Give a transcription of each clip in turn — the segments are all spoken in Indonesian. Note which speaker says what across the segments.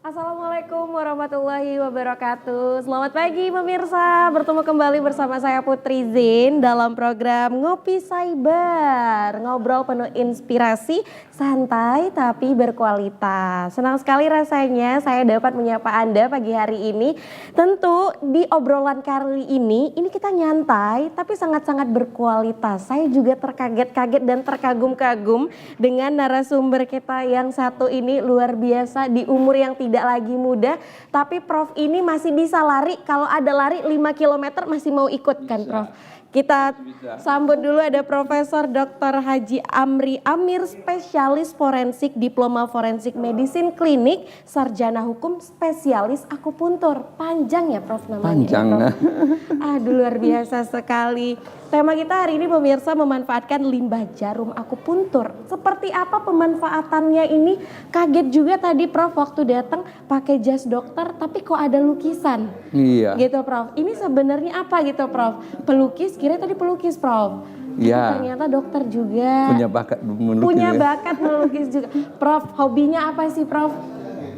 Speaker 1: Assalamualaikum warahmatullahi wabarakatuh. Selamat pagi pemirsa, bertemu kembali bersama saya Putri Zin dalam program Ngopi Cyber. Ngobrol penuh inspirasi, santai tapi berkualitas. Senang sekali rasanya saya dapat menyapa Anda pagi hari ini. Tentu di obrolan kali ini kita nyantai tapi sangat-sangat berkualitas. Saya juga terkaget-kaget dan terkagum-kagum dengan narasumber kita yang satu ini, luar biasa di umur yang tidak lagi muda, tapi Prof ini masih bisa lari. Kalau ada lari 5 km masih mau ikut kan Prof? Kita sambut dulu, ada Profesor Dr. Haji Amri Amir, spesialis forensik, diploma forensik medicine klinik, sarjana hukum, spesialis akupuntur. Panjang ya Prof namanya?
Speaker 2: Panjang.
Speaker 1: Ya, Prof? Aduh, luar biasa sekali. Tema kita hari ini pemirsa, memanfaatkan limbah jarum akupuntur. Seperti apa pemanfaatannya ini? Kaget juga tadi Prof waktu datang pakai jas dokter tapi kok ada lukisan.
Speaker 2: Iya.
Speaker 1: Gitu Prof. Ini sebenarnya apa gitu Prof? Pelukis, kira tadi pelukis Prof.
Speaker 2: Iya.
Speaker 1: Ternyata dokter juga.
Speaker 2: Punya bakat melukis.
Speaker 1: Punya
Speaker 2: ya.
Speaker 1: bakat melukis juga. Prof, hobinya apa sih Prof?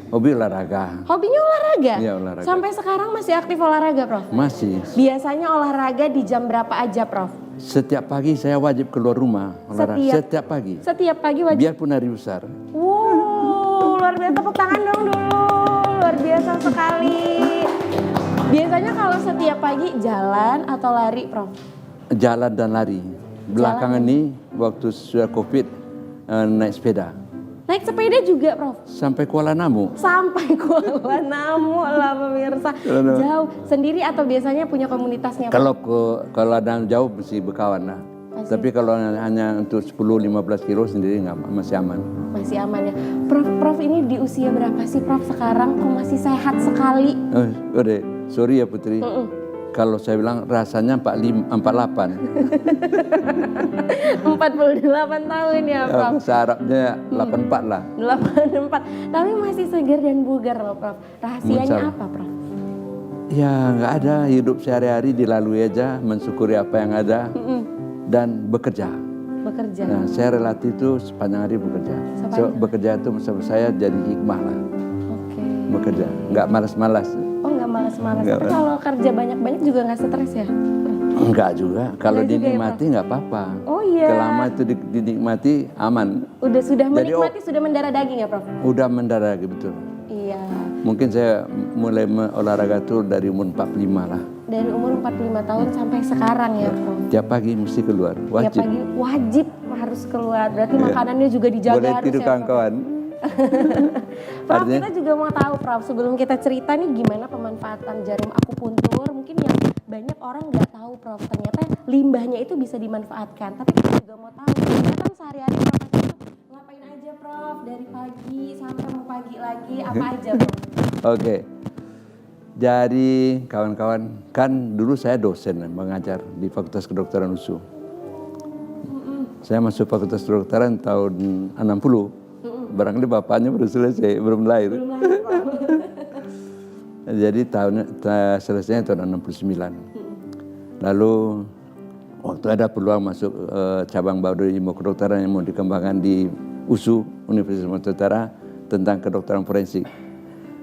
Speaker 2: Hobi olahraga.
Speaker 1: Hobinya olahraga?
Speaker 2: Iya, olahraga.
Speaker 1: Sampai sekarang masih aktif olahraga Prof?
Speaker 2: Masih.
Speaker 1: Biasanya olahraga di jam berapa aja Prof?
Speaker 2: Setiap pagi saya wajib keluar rumah olahraga. Setiap pagi.
Speaker 1: Setiap pagi wajib?
Speaker 2: Biarpun hari besar.
Speaker 1: Wow, luar biasa, tepuk tangan dong dulu. Luar biasa sekali. Biasanya kalau setiap pagi jalan atau lari Prof?
Speaker 2: Jalan dan lari. Belakangan ini waktu sudah COVID naik sepeda.
Speaker 1: Naik sepeda juga Prof?
Speaker 2: Sampai Kuala Namu.
Speaker 1: Sampai Kuala Namu lah pemirsa. Jauh sendiri atau biasanya punya komunitasnya?
Speaker 2: Kalau ada jauh mesti berkawan lah.
Speaker 1: Masih.
Speaker 2: Tapi kalau hanya untuk 10-15 kilo sendiri masih aman.
Speaker 1: Masih aman ya. Prof ini di usia berapa sih Prof sekarang? Kok masih sehat sekali?
Speaker 2: Udah, sorry ya Putri. Kalau saya bilang rasanya 48.
Speaker 1: 48 tahun ya Prof?
Speaker 2: Seharapnya 84 lah.
Speaker 1: 84, tapi masih segar dan bugar loh Prof. Rahasianya apa Prof?
Speaker 2: Ya nggak ada, hidup sehari-hari dilalui aja, mensyukuri apa yang ada dan bekerja.
Speaker 1: Bekerja?
Speaker 2: Nah, saya relatif itu sepanjang hari bekerja. Bekerja itu menurut saya jadi hikmah lah.
Speaker 1: Oke.
Speaker 2: Bekerja, nggak malas-malas.
Speaker 1: Oh nggak malas-malas, tapi kalau kerja banyak-banyak juga nggak stres ya?
Speaker 2: Enggak juga, kalau
Speaker 1: Enggak juga
Speaker 2: dinikmati nggak apa-apa.
Speaker 1: Oh iya.
Speaker 2: Selama itu dinikmati aman.
Speaker 1: Sudah
Speaker 2: Jadi,
Speaker 1: menikmati, sudah mendarah daging ya Prof?
Speaker 2: Udah mendarah betul.
Speaker 1: Iya.
Speaker 2: Mungkin saya mulai olahraga tuh dari umur 45 lah.
Speaker 1: Dari umur 45 tahun sampai sekarang ya Prof?
Speaker 2: Tiap pagi mesti keluar, wajib.
Speaker 1: Tiap pagi wajib harus keluar, berarti makanannya juga dijaga.
Speaker 2: Boleh
Speaker 1: harus
Speaker 2: tidur
Speaker 1: ya,
Speaker 2: kawan-kawan.
Speaker 1: Prof, kita juga mau tahu Prof, sebelum kita cerita nih gimana pemanfaatan jarum akupuntur, mungkin yang banyak orang nggak tahu Prof, ternyata limbahnya itu bisa dimanfaatkan. Tapi kita juga mau tahu, kita kan sehari-hari Profesor itu ngapain aja Prof, dari pagi sampai mau pagi lagi, apa aja Prof?
Speaker 2: Oke, jadi kawan-kawan, kan dulu saya dosen mengajar di Fakultas Kedokteran USU. Saya masuk Fakultas Kedokteran tahun 60. Barangkali bapaknya baru selesai, belum lahir. Jadi selesainya tahun 69. Lalu waktu ada peluang masuk cabang baru ilmu kedokteran yang mau dikembangkan di USU, Universitas Sumatera Utara, tentang kedokteran forensik.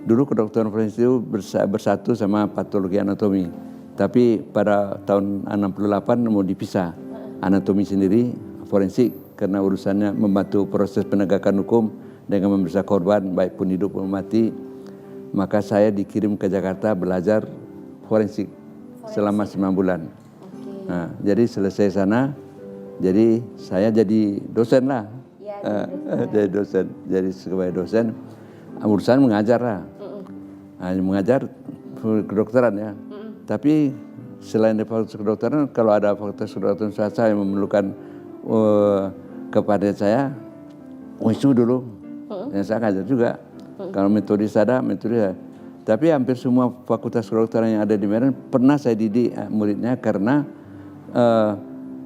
Speaker 2: Dulu kedokteran forensik itu bersatu sama patologi anatomi. Tapi pada tahun 68 mau dipisah. Anatomi sendiri, forensik, karena urusannya membantu proses penegakan hukum dengan memeriksa korban baik pun hidup maupun mati. Maka saya dikirim ke Jakarta belajar forensik selama 9 bulan. Nah, jadi selesai sana, jadi saya jadi dosen lah. Ya, jadi dosen. Jadi sebagai dosen, urusan mengajar lah. Nah, mengajar kedokteran ya. Tapi selain di fakultas kedokteran, kalau ada fakultas kedokteran swasta yang memerlukan kepada saya, USU dulu, yang saya ngajar juga. Kalau metodis ada, metodis ada. Tapi hampir semua fakultas kedokteran yang ada di Medan pernah saya didik muridnya, karena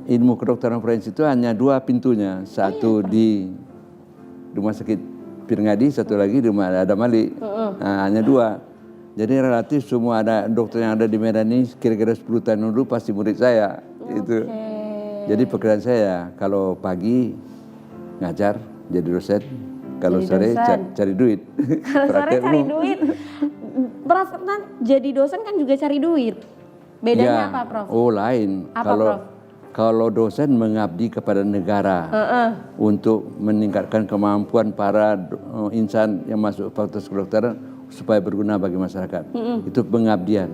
Speaker 2: ilmu kedokteran forensik itu hanya 2 pintunya. Satu di Rumah Sakit Pirngadi, satu lagi di Rumah Adam Ali. Nah, hanya 2. Jadi relatif semua ada dokter yang ada di Medan ini kira-kira 10 tahun dulu pasti murid saya. Itu. Jadi pekerjaan saya kalau pagi ngajar jadi dosen, Kalau
Speaker 1: Jadi
Speaker 2: sore
Speaker 1: dosen.
Speaker 2: cari duit.
Speaker 1: Kalau sore
Speaker 2: Praktek
Speaker 1: cari
Speaker 2: umum.
Speaker 1: duit. Prof, kan jadi dosen kan juga cari duit. Bedanya
Speaker 2: Ya.
Speaker 1: apa, Prof?
Speaker 2: Oh, lain.
Speaker 1: Apa, Prof?
Speaker 2: Kalau dosen mengabdi kepada negara untuk meningkatkan kemampuan para insan yang masuk fakultas kedokteran supaya berguna bagi masyarakat. Itu pengabdian.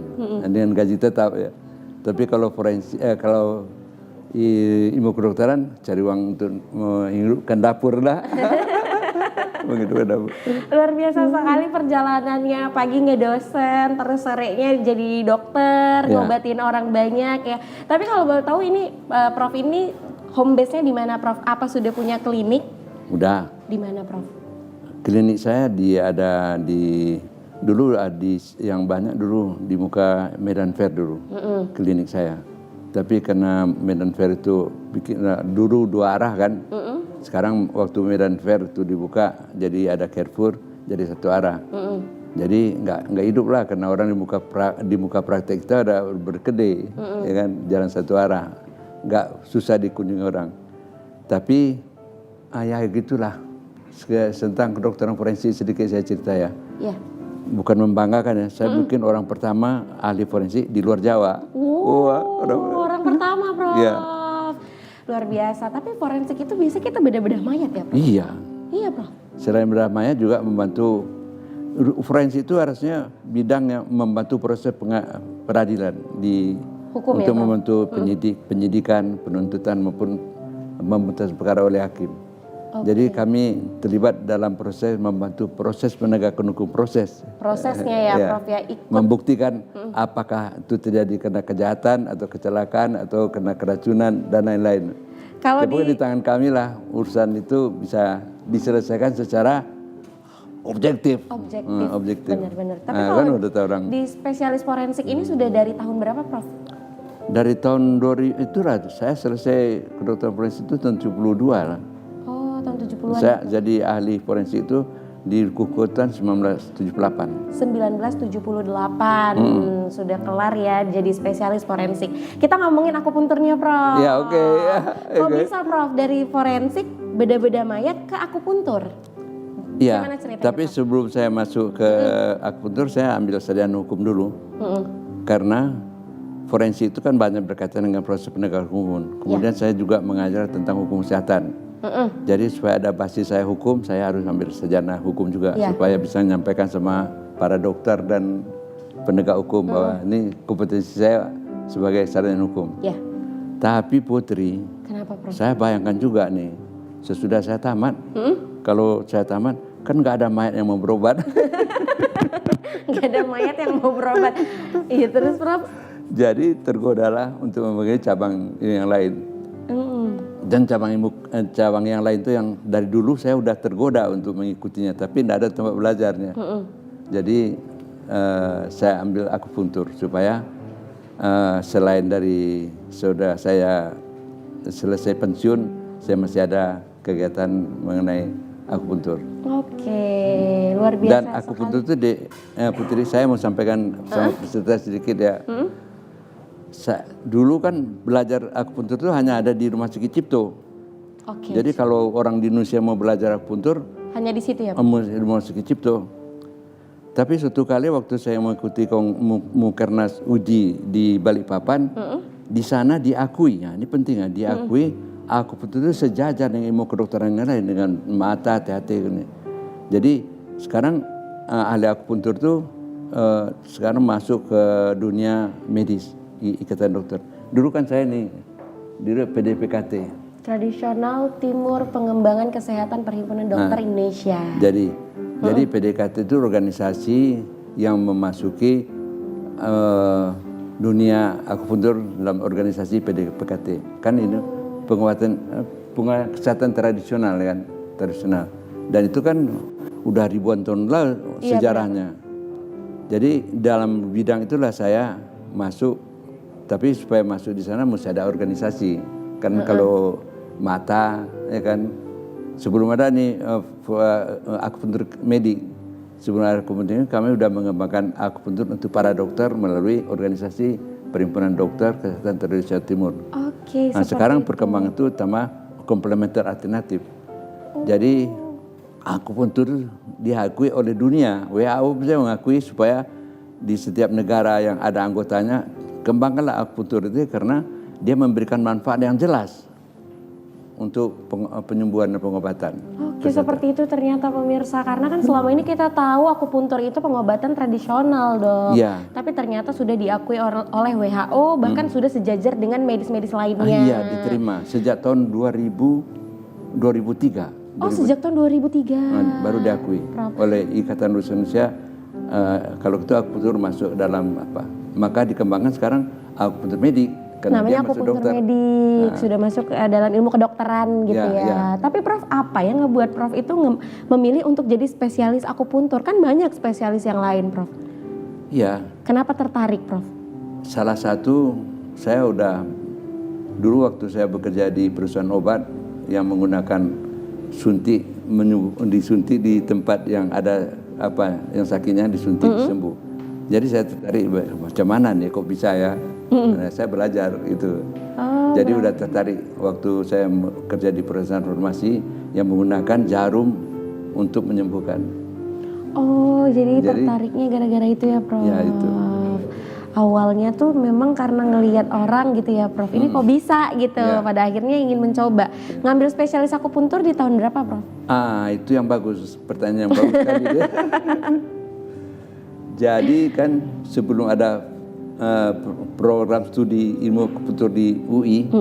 Speaker 2: Dengan gaji tetap ya. Tapi kalau forensik kalau ilmu kedokteran cari uang untuk menghidupkan dapur lah. Menghidupkan dapur.
Speaker 1: Luar biasa sekali perjalanannya, pagi ngedosen, terus sorenya jadi dokter,
Speaker 2: Ya.
Speaker 1: ngobatin orang banyak ya. Tapi kalau boleh tahu ini Prof ini home base-nya di mana, Prof? Apa sudah punya klinik?
Speaker 2: Udah.
Speaker 1: Di mana, Prof?
Speaker 2: Klinik saya ada di dulu di yang banyak dulu di muka Medan Fair dulu. Klinik saya. Tapi karena Medan Fair itu bikin dulu 2 arah kan. Sekarang waktu Medan Fair itu dibuka jadi ada Carrefour jadi 1 arah. Jadi nggak hidup lah karena orang di muka praktek itu ada berkedai, ya kan, jalan 1 arah, nggak susah dikunjungi orang. Tapi ya gitulah tentang kedokteran forensik sedikit saya cerita ya.
Speaker 1: Iya.
Speaker 2: Bukan membanggakan ya, saya mungkin orang pertama ahli forensik di luar Jawa.
Speaker 1: Orang pertama, Prof.
Speaker 2: Iya.
Speaker 1: Luar biasa. Tapi forensik itu biasanya kita bedah-bedah mayat ya, Prof?
Speaker 2: Iya.
Speaker 1: Iya, Prof.
Speaker 2: Selain bedah mayat juga membantu forensik itu harusnya bidang yang membantu proses peradilan di
Speaker 1: Hukum ya,
Speaker 2: untuk
Speaker 1: Prof?
Speaker 2: membantu penyidikan, penuntutan maupun memutus perkara oleh hakim. Jadi kami terlibat dalam proses membantu proses penegakan hukum
Speaker 1: Prosesnya ya,
Speaker 2: Ya.
Speaker 1: Prof ya. Ikut.
Speaker 2: Membuktikan apakah itu terjadi karena kejahatan atau kecelakaan atau karena keracunan dan lain-lain.
Speaker 1: Kalau
Speaker 2: Pokoknya di tangan kami lah urusan itu bisa diselesaikan secara objektif. Objektif.
Speaker 1: Benar-benar. Tapi
Speaker 2: Nah,
Speaker 1: kalau
Speaker 2: kan udah tahu orang.
Speaker 1: di spesialis forensik ini sudah dari tahun berapa, Prof?
Speaker 2: Dari tahun 2000 itulah saya selesai kedokteran forensik itu tahun 72 lah.
Speaker 1: Oh, tahun 70-an.
Speaker 2: Saya jadi ahli forensik itu di Kukutan 1978.
Speaker 1: 1978 sudah kelar ya jadi spesialis forensik. Kita ngomongin akupunturnya, Prof.
Speaker 2: Ya, oke, ya.
Speaker 1: Kok
Speaker 2: Oke.
Speaker 1: bisa, Prof, dari forensik beda-beda mayat ke akupuntur?
Speaker 2: Iya,
Speaker 1: Gimana ceritanya,
Speaker 2: tapi
Speaker 1: Prof?
Speaker 2: sebelum saya masuk ke akupuntur saya ambil sarjana hukum dulu. Karena forensik itu kan banyak berkaitan dengan proses penegakan hukum. Kemudian saya juga mengajar tentang hukum kesehatan. Jadi supaya ada basis saya hukum, saya harus ambil sarjana hukum juga supaya bisa menyampaikan sama para dokter dan penegak hukum bahwa ini kompetensi saya sebagai sarjana hukum.
Speaker 1: Ya.
Speaker 2: Tapi Putri,
Speaker 1: Kenapa, Prof?
Speaker 2: saya bayangkan juga nih, sesudah saya tamat, kalau saya tamat kan nggak ada mayat yang mau berobat.
Speaker 1: Gak ada mayat yang mau berobat. Iya, terus, Prof?
Speaker 2: Jadi tergodalah untuk memiliki cabang yang lain. Dan cabang yang lain itu yang dari dulu saya udah tergoda untuk mengikutinya, tapi tidak ada tempat belajarnya. Jadi saya ambil akupuntur supaya selain dari sudah saya selesai pensiun, saya masih ada kegiatan mengenai akupuntur.
Speaker 1: Oke, luar biasa.
Speaker 2: Dan akupuntur itu Putri, saya mau sampaikan sama peserta sedikit ya. Dulu kan belajar akupuntur itu hanya ada di Rumah Sakit Cipto.
Speaker 1: Oke.
Speaker 2: Jadi kalau orang di Indonesia mau belajar akupuntur,
Speaker 1: Hanya di situ ya, Prof?
Speaker 2: Rumah Sakit Cipto. Tapi suatu kali waktu saya mengikuti Mukernas uji di Balikpapan, di sana diakui, ya ini penting ya, diakui akupuntur itu sejajar dengan ilmu kedokteran yang lain dengan mata, THT ini. Jadi sekarang ahli akupuntur itu sekarang masuk ke dunia medis. Ikatan Dokter. Dulu kan saya nih di PDPKT.
Speaker 1: Tradisional Timur Pengembangan Kesehatan Perhimpunan Dokter Indonesia.
Speaker 2: Jadi PDKT itu organisasi yang memasuki dunia akupuntur dalam organisasi PDPKT. Kan ini penguatan kesehatan tradisional kan, tradisional. Dan itu kan udah ribuan tahun lalu sejarahnya. Jadi dalam bidang itulah saya masuk. Tapi supaya masuk di sana mesti ada organisasi. Kan kalau mata, ya kan, sebelum ada nih akupuntur medik, sebelum ada akupuntur kami sudah mengembangkan akupuntur untuk para dokter melalui organisasi Perhimpunan Dokter Kesehatan Tradisional Timur.
Speaker 1: Oke.
Speaker 2: Nah sekarang perkembangan itu utama komplementer alternatif. Jadi akupuntur diakui oleh dunia. WHO bisa mengakui supaya di setiap negara yang ada anggotanya kembangkanlah akupuntur itu karena dia memberikan manfaat yang jelas untuk penyembuhan dan pengobatan.
Speaker 1: Oke, seperti itu ternyata pemirsa. Karena kan selama ini kita tahu akupuntur itu pengobatan tradisional dong.
Speaker 2: Iya.
Speaker 1: Tapi ternyata sudah diakui oleh WHO, bahkan sudah sejajar dengan medis-medis lainnya.
Speaker 2: Iya, diterima sejak tahun 2003.
Speaker 1: Oh, sejak tahun 2003.
Speaker 2: Baru diakui oleh Ikatan Lulusan Indonesia. Kalau itu akupuntur masuk dalam apa? Maka dikembangkan sekarang akupuntur medik.
Speaker 1: Namanya akupuntur medik, sudah masuk dalam ilmu kedokteran gitu ya. Tapi Prof, apa yang ngebuat Prof itu memilih untuk jadi spesialis akupuntur? Kan banyak spesialis yang lain, Prof.
Speaker 2: Iya.
Speaker 1: Kenapa tertarik, Prof?
Speaker 2: Salah satu, saya udah dulu waktu saya bekerja di perusahaan obat yang menggunakan disuntik di tempat yang ada apa yang sakitnya disuntik sembuh. Jadi saya tertarik macam mana nih kok bisa ya. Nah, saya belajar itu. Jadi udah tertarik waktu saya kerja di perusahaan farmasi yang menggunakan jarum untuk menyembuhkan.
Speaker 1: Oh, jadi tertariknya gara-gara itu ya, Prof?
Speaker 2: Ya, itu.
Speaker 1: Awalnya tuh memang karena ngelihat orang gitu ya, Prof. Ini kok bisa gitu. Pada akhirnya ingin mencoba. Ngambil spesialis akupuntur di tahun berapa, Prof?
Speaker 2: Itu yang bagus, pertanyaan yang bagus sekali. Jadi kan sebelum ada program studi ilmu akupuntur di UI,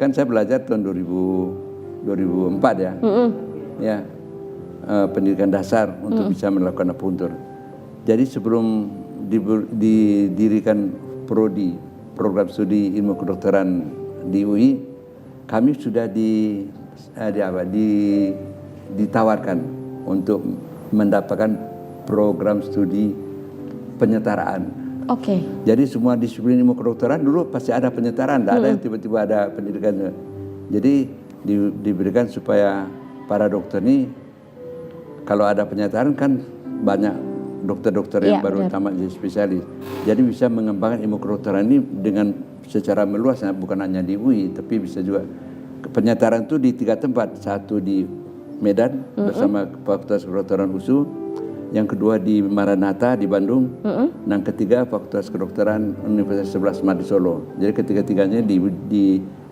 Speaker 2: kan saya belajar tahun 2004 ya, ya pendidikan dasar untuk bisa melakukan akupuntur. Jadi sebelum didirikan prodi program studi ilmu kedokteran di UI, kami sudah ditawarkan untuk mendapatkan program studi penyetaraan.
Speaker 1: Oke.
Speaker 2: Jadi semua disiplin ilmu kedokteran dulu pasti ada penyetaraan, tidak ada yang tiba-tiba ada pendidikannya. Jadi diberikan supaya para dokter ini kalau ada penyetaraan kan banyak dokter-dokter yang baru tamat jadi spesialis. Jadi bisa mengembangkan ilmu kedokteran ini dengan secara meluas, bukan hanya di UI, tapi bisa juga penyetaraan itu di 3 tempat. Satu di Medan bersama Fakultas Kedokteran USU. Yang kedua di Maranatha di Bandung, dan ketiga Fakultas Kedokteran Universitas 11 Maret di Solo. Jadi ketiga-tiganya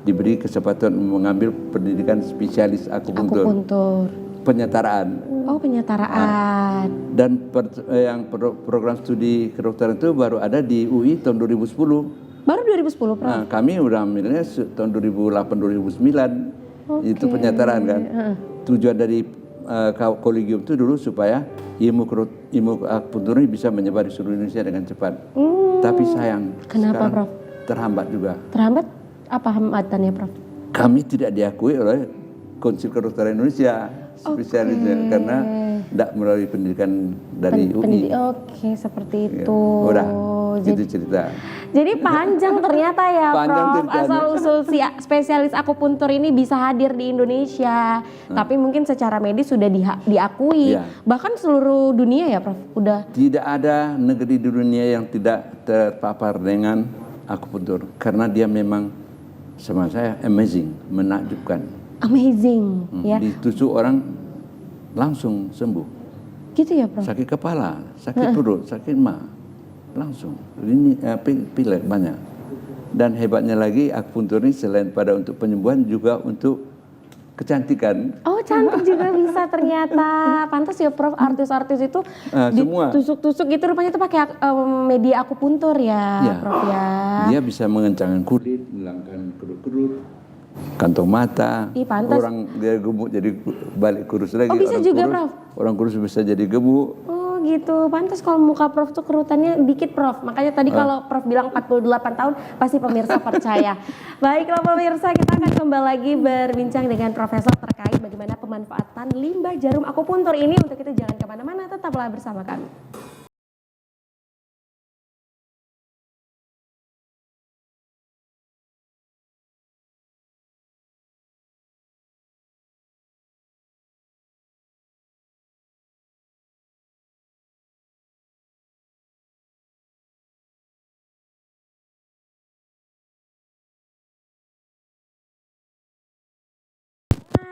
Speaker 2: diberi kesempatan mengambil pendidikan spesialis akupuntur. Penyetaraan.
Speaker 1: Oh, penyetaraan.
Speaker 2: Dan program studi kedokteran itu baru ada di UI tahun 2010.
Speaker 1: Baru 2010, Prof?
Speaker 2: Nah, kami udah ambilnya tahun 2008-2009. Itu penyetaraan kan. Tujuan dari kolegium itu dulu supaya ilmu akupuntur ini bisa menyebar di seluruh Indonesia dengan cepat. Tapi sayang,
Speaker 1: kenapa, Prof?
Speaker 2: Terhambat juga.
Speaker 1: Terhambat? Apa hambatannya, Prof?
Speaker 2: Kami tidak diakui oleh Konsil Kedokteran Indonesia spesialisnya karena tidak melalui pendidikan dari UI.
Speaker 1: Oke, seperti itu.
Speaker 2: Udah, gitu cerita.
Speaker 1: Jadi panjang ternyata ya, Prof. Asal-usul si spesialis akupuntur ini bisa hadir di Indonesia. Tapi mungkin secara medis sudah diakui. Bahkan seluruh dunia ya, Prof. Udah.
Speaker 2: Tidak ada negeri di dunia yang tidak terpapar dengan akupuntur. Karena dia memang sama saya amazing, menakjubkan.
Speaker 1: Amazing, ya.
Speaker 2: Ditusuk orang langsung sembuh.
Speaker 1: Gitu ya, Prof.
Speaker 2: Sakit kepala, sakit perut, sakit mah. Langsung, ini pilek banyak. Dan hebatnya lagi akupuntur ini selain pada untuk penyembuhan juga untuk kecantikan. Oh,
Speaker 1: cantik juga bisa ternyata. Pantas ya, Prof, artis-artis itu ditusuk-tusuk gitu rupanya itu pakai media akupuntur ya, Prof ya.
Speaker 2: Dia bisa mengencangkan kulit, menghilangkan kerut-kerut, kantong mata. Orang dia gemuk jadi balik kurus lagi.
Speaker 1: Oh, bisa juga, Prof.
Speaker 2: Orang kurus bisa jadi gemuk.
Speaker 1: Gitu. Pantas kalau muka Prof tuh kerutannya dikit, Prof. Makanya tadi kalau Prof bilang 48 tahun pasti pemirsa percaya. Baiklah pemirsa, kita akan kembali lagi berbincang dengan Profesor terkait bagaimana pemanfaatan limbah jarum akupuntur ini. Untuk itu jangan kemana-mana, tetaplah bersama kami.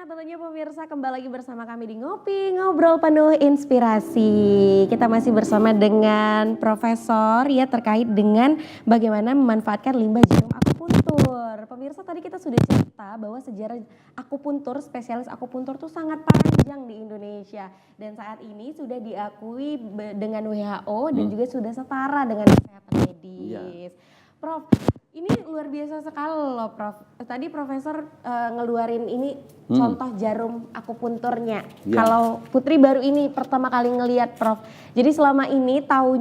Speaker 1: Tentunya pemirsa kembali lagi bersama kami di Ngopi Ngobrol Penuh Inspirasi. Kita masih bersama dengan Profesor ya terkait dengan bagaimana memanfaatkan limbah jarum akupuntur. Pemirsa tadi kita sudah cerita bahwa sejarah akupuntur, spesialis akupuntur itu sangat panjang di Indonesia. Dan saat ini sudah diakui dengan WHO dan juga sudah setara dengan kesehatan medis. Prof, ini luar biasa sekali loh Prof. Tadi Profesor ngeluarin ini contoh jarum akupunturnya. Kalau Putri baru ini pertama kali ngelihat Prof. Jadi selama ini tahu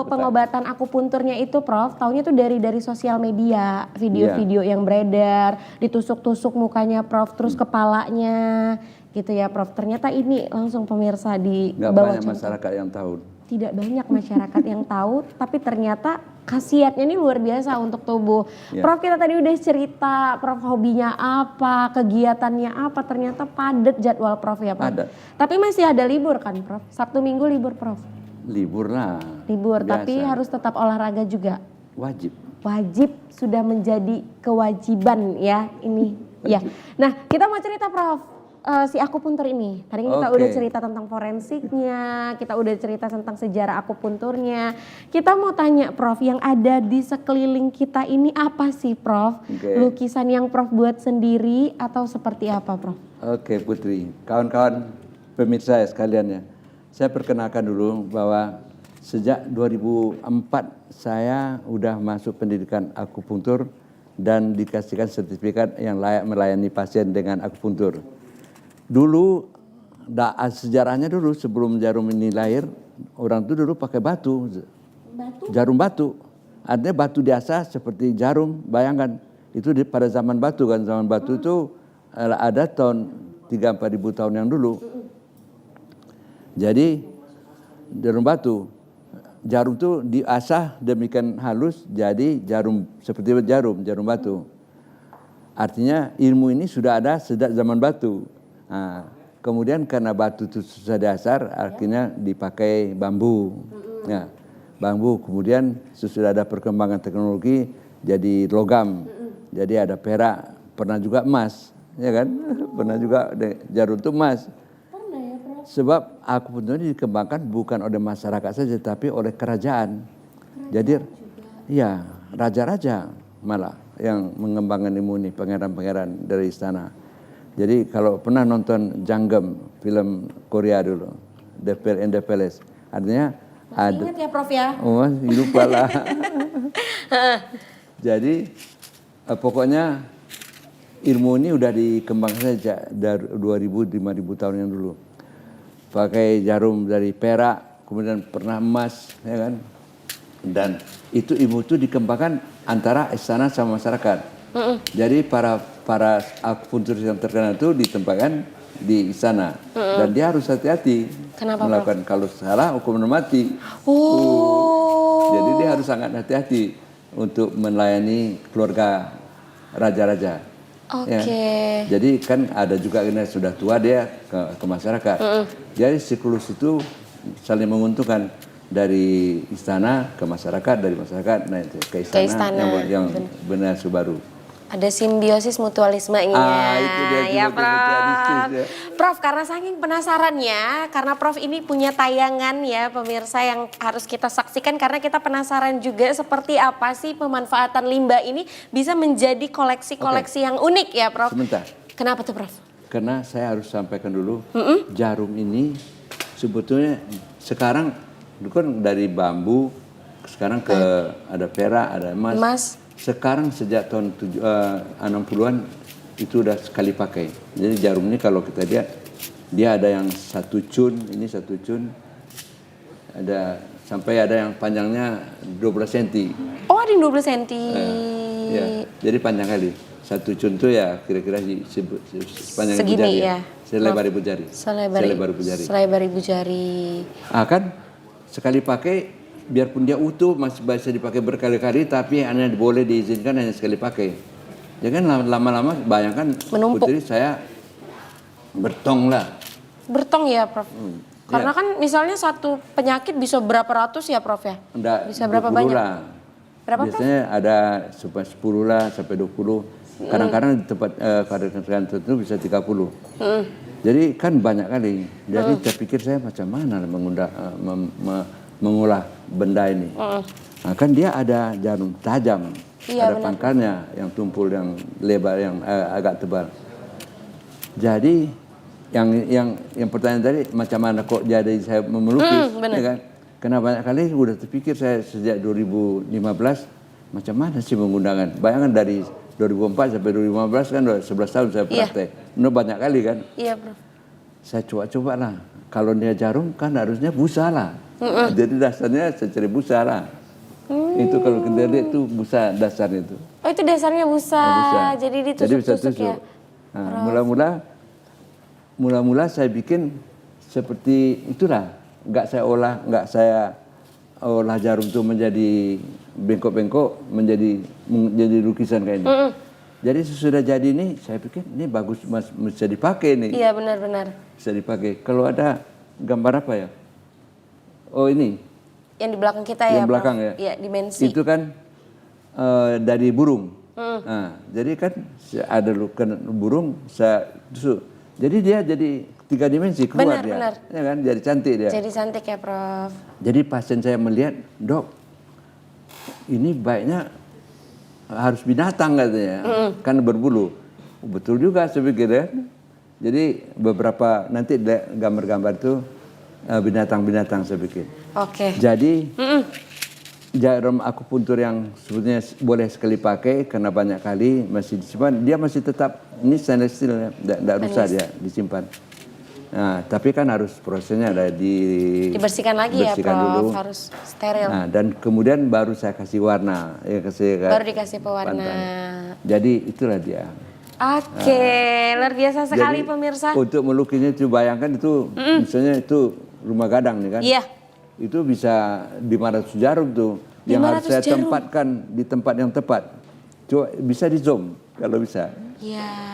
Speaker 1: pengobatan akupunturnya itu Prof, taunya tuh dari sosial media, video-video yang beredar, ditusuk-tusuk mukanya Prof, terus kepalanya gitu ya Prof. Ternyata ini langsung pemirsa di bawah
Speaker 2: banyak masyarakat yang tahu.
Speaker 1: Tidak banyak masyarakat yang tahu, tapi ternyata khasiatnya ini luar biasa untuk tubuh. Prof, kita tadi udah cerita, Prof hobinya apa, kegiatannya apa, ternyata padat jadwal Prof ya Prof. Padat. Tapi masih ada libur kan Prof? Sabtu Minggu libur Prof?
Speaker 2: Libur lah.
Speaker 1: Libur, biasa. Tapi harus tetap olahraga juga?
Speaker 2: Wajib.
Speaker 1: Wajib, sudah menjadi kewajiban ya ini. Ya. Nah kita mau cerita Prof. Si akupuntur ini, tadi kita udah cerita tentang forensiknya, kita udah cerita tentang sejarah akupunturnya. Kita mau tanya Prof, yang ada di sekeliling kita ini apa sih Prof? Lukisan yang Prof buat sendiri atau seperti apa Prof?
Speaker 2: Oke Putri, kawan-kawan pemirsa ya sekalian ya. Saya perkenalkan dulu bahwa sejak 2004 saya udah masuk pendidikan akupuntur dan dikasihkan sertifikat yang layak melayani pasien dengan akupuntur. Dulu sejarahnya dulu sebelum jarum ini lahir, orang itu dulu pakai batu, jarum batu. Artinya batu biasa seperti jarum, bayangkan itu pada zaman batu kan, zaman batu itu ada tahun 3-4 ribu tahun yang dulu. Jadi jarum batu, jarum itu diasah demikian halus jadi jarum seperti jarum batu. Artinya ilmu ini sudah ada sejak zaman batu. Nah, kemudian karena batu itu susah dasar, akhirnya dipakai bambu. Nah, bambu kemudian sesudah ada perkembangan teknologi jadi logam, jadi ada perak, pernah juga emas, ya kan? Pernah juga jarum itu emas.
Speaker 1: Pernah ya Prof?
Speaker 2: Sebab akupuntur ini dikembangkan bukan oleh masyarakat saja, tapi oleh kerajaan. Jadi, ya raja-raja malah yang mengembangkan ilmu ini, pangeran-pangeran dari istana. Jadi kalau pernah nonton Janggem, film Korea dulu, The Pearl and the Palace, artinya ada.
Speaker 1: Ingat ya Prof ya?
Speaker 2: Oh, lupa lah. Jadi pokoknya ilmu ini udah dikembangkan sejak dari 2000-5000 tahun yang dulu. Pakai jarum dari perak, kemudian pernah emas, ya kan? Dan itu ilmu itu dikembangkan antara istana sama masyarakat. Jadi para akupuntur yang terkenal itu ditempatkan di istana dan dia harus hati-hati.
Speaker 1: Kenapa,
Speaker 2: melakukan Prof? Kalau salah hukuman mati. Jadi dia harus sangat hati-hati untuk melayani keluarga raja-raja. Ya. Jadi kan ada juga yang sudah tua dia ke masyarakat. Jadi siklus itu saling menguntungkan dari istana ke masyarakat, dari masyarakat ke istana, yang benar baru.
Speaker 1: Ada simbiosis mutualismenya.
Speaker 2: Itu dia
Speaker 1: ya Prof.
Speaker 2: Ya.
Speaker 1: Prof, karena saking penasarannya, karena Prof ini punya tayangan ya pemirsa yang harus kita saksikan karena kita penasaran juga seperti apa sih pemanfaatan limbah ini bisa menjadi koleksi-koleksi yang unik ya Prof.
Speaker 2: Sebentar.
Speaker 1: Kenapa tuh Prof?
Speaker 2: Karena saya harus sampaikan dulu, jarum ini sebetulnya sekarang kan dari bambu, sekarang ke ada perak, ada emas. Sekarang sejak tahun 60-an itu udah sekali pakai. Jadi jarum ini kalau kita lihat dia ada yang 1 cun, ini 1 cun, ada sampai ada yang panjangnya 12 cm.
Speaker 1: Oh, ada yang 12 cm.
Speaker 2: Ya, jadi panjang kali. 1 cun itu ya kira-kira sepanjang ibu jari. Ya. Selebar ibu jari.
Speaker 1: Selebar ibu jari.
Speaker 2: Kan sekali pakai. Biarpun dia utuh masih bisa dipakai berkali-kali, tapi hanya boleh diizinkan hanya sekali pakai. Ya kan lama-lama bayangkan
Speaker 1: menumpuk.
Speaker 2: Putri saya bertong lah.
Speaker 1: Bertong ya Prof? Karena kan misalnya satu penyakit bisa berapa ratus ya Prof ya?
Speaker 2: Enggak,
Speaker 1: bisa berapa banyak?
Speaker 2: Lah.
Speaker 1: Berapa
Speaker 2: biasanya Prof? Ada sampai 10 lah, sampai 20. Kadang-kadang di tempat kadang-kadang tertentu bisa 30. Jadi kan banyak kali. Jadi saya pikir saya macam mana mengolah benda ini. Nah, kan dia ada jarum tajam, ada pangkalnya yang tumpul, yang lebar, yang agak tebal. Jadi yang pertanyaan tadi macam mana kok jadi saya melukis, ya kan? Karena banyak kali udah terpikir saya sejak 2015 macam mana sih menggunakan. Bayangkan dari 2004 sampai 2015 kan 11 tahun saya praktek. Banyak kali kan.
Speaker 1: Iya, Prof.
Speaker 2: Saya coba lah. Kalau dia jarum kan harusnya busa lah. Jadi dasarnya saya cari busa lah. Itu kalau kita lihat itu busa dasarnya itu.
Speaker 1: Oh, itu dasarnya busa. Jadi ditusuk-tusuk ya.
Speaker 2: Nah, mula-mula saya bikin seperti itulah. Nggak saya olah jarum itu menjadi bengkok-bengkok, menjadi lukisan kayak ini. Jadi sesudah jadi ini saya pikir ini bagus, bisa dipakai nih.
Speaker 1: Iya, benar-benar.
Speaker 2: Bisa dipakai. Kalau ada gambar apa ya? Oh, ini.
Speaker 1: Yang di belakang kita ya,
Speaker 2: yang belakang
Speaker 1: Prof.
Speaker 2: ya.
Speaker 1: Iya, dimensi.
Speaker 2: Itu kan dari burung. Nah, jadi kan ada burung saya tusuk. Jadi dia jadi 3 dimensi keluar dia. Benar. Ya kan, jadi cantik dia.
Speaker 1: Jadi cantik ya, Prof.
Speaker 2: Jadi pasien saya melihat, "Dok, ini baiknya harus binatang," katanya. Kan berbulu. Betul juga saya pikir ya. Jadi beberapa nanti gambar-gambar itu binatang-binatang saya pikir.
Speaker 1: Oke.
Speaker 2: Jadi jarum akupuntur yang sebetulnya boleh sekali pakai karena banyak kali masih disimpan, dia masih tetap ini stainless steel ya, tidak rusak dia disimpan. Nah, tapi kan harus prosesnya ada
Speaker 1: dibersihkan lagi ya, Prof. Dulu. Harus steril.
Speaker 2: Nah, dan kemudian baru saya kasih warna,
Speaker 1: baru dikasih pewarna.
Speaker 2: Jadi itulah dia.
Speaker 1: Oke, luar biasa sekali. Jadi, pemirsa.
Speaker 2: Untuk melukisnya itu bayangkan itu, misalnya itu rumah gadang nih kan.
Speaker 1: Iya.
Speaker 2: Itu bisa 500 jarum tuh, yang harus saya tempatkan di tempat yang tepat. Coba bisa di zoom kalau bisa.
Speaker 1: Iya.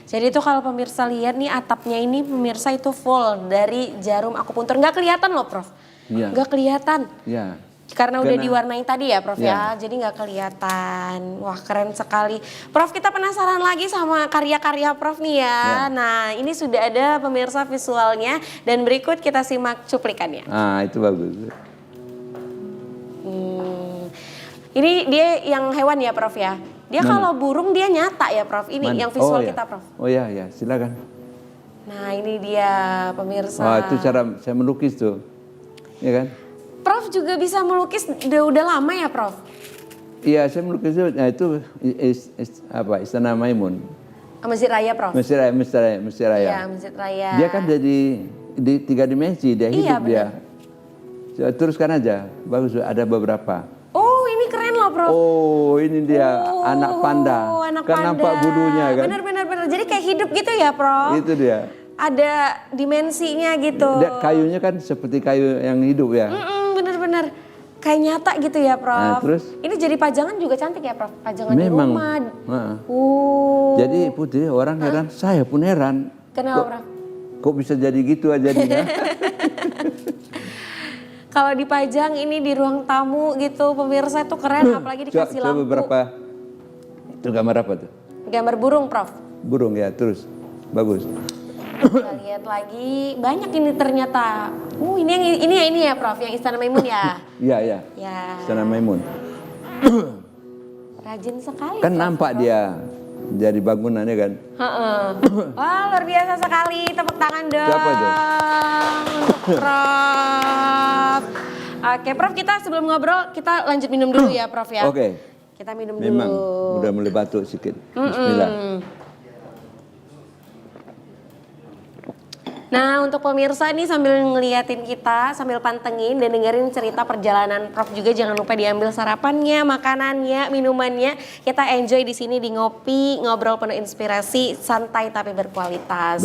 Speaker 1: Jadi itu kalau pemirsa lihat nih atapnya ini pemirsa itu full dari jarum akupuntur. Nggak kelihatan loh, Prof.
Speaker 2: Iya.
Speaker 1: Nggak kelihatan.
Speaker 2: Iya.
Speaker 1: Karena udah diwarnai tadi ya, Prof ya. Jadi nggak kelihatan. Wah, keren sekali. Prof, kita penasaran lagi sama karya-karya Prof nih ya. Nah, ini sudah ada pemirsa visualnya dan berikut kita simak cuplikannya.
Speaker 2: Ah, itu bagus.
Speaker 1: Ini dia yang hewan ya, Prof ya. Dia kalau burung dia nyata ya, Prof. Ini yang visual kita, Prof.
Speaker 2: Oh ya, silakan.
Speaker 1: Nah, ini dia pemirsa.
Speaker 2: Wah, itu cara saya melukis tuh. Ya kan?
Speaker 1: Prof juga bisa melukis udah lama ya, Prof?
Speaker 2: Iya, saya melukis itu, nah itu Istana Maimun.
Speaker 1: Masjid Raya, Prof?
Speaker 2: Masjid Raya.
Speaker 1: Iya, Masjid Raya.
Speaker 2: Dia kan jadi di 3 dimensi, dia hidup dia. Teruskan aja, bagus, ada beberapa.
Speaker 1: Oh, ini keren loh, Prof.
Speaker 2: Oh, ini dia anak panda. Kan nampak bulunya kan?
Speaker 1: Benar. Jadi kayak hidup gitu ya, Prof?
Speaker 2: Itu dia.
Speaker 1: Ada dimensinya gitu.
Speaker 2: Kayunya kan seperti kayu yang hidup ya.
Speaker 1: Benar. Kayak nyata gitu ya, Prof.
Speaker 2: Nah, terus?
Speaker 1: Ini jadi pajangan juga cantik ya, Prof? Pajangan di rumah.
Speaker 2: Jadi Putri, orang heran, saya pun heran.
Speaker 1: Kenapa, Prof?
Speaker 2: Kok bisa jadi gitu aja jadinya?
Speaker 1: Kalau dipajang ini di ruang tamu gitu, pemirsa itu keren, apalagi dikasih lampu.
Speaker 2: Coba beberapa, itu gambar apa tuh?
Speaker 1: Gambar burung, Prof.
Speaker 2: Burung ya, terus. Bagus.
Speaker 1: Kita lihat lagi, banyak ini ternyata. Ini ya, Prof, yang Istana Maimun ya?
Speaker 2: Iya. Istana Maimun.
Speaker 1: Rajin sekali.
Speaker 2: Kan Prof, nampak dia jadi bangunannya kan.
Speaker 1: Wah, luar biasa sekali. Tepuk tangan dong.
Speaker 2: Siapa aja?
Speaker 1: Untuk Prof. Oke, Prof, kita sebelum ngobrol kita lanjut minum dulu ya, Prof ya.
Speaker 2: Oke.
Speaker 1: Kita minum
Speaker 2: Memang,
Speaker 1: dulu.
Speaker 2: udah mulai batuk sedikit. Bismillah.
Speaker 1: Nah, untuk pemirsa nih sambil ngeliatin kita, sambil pantengin dan dengerin cerita perjalanan Prof juga, jangan lupa diambil sarapannya, makanannya, minumannya. Kita enjoy di sini di Ngopi, ngobrol penuh inspirasi, santai tapi berkualitas.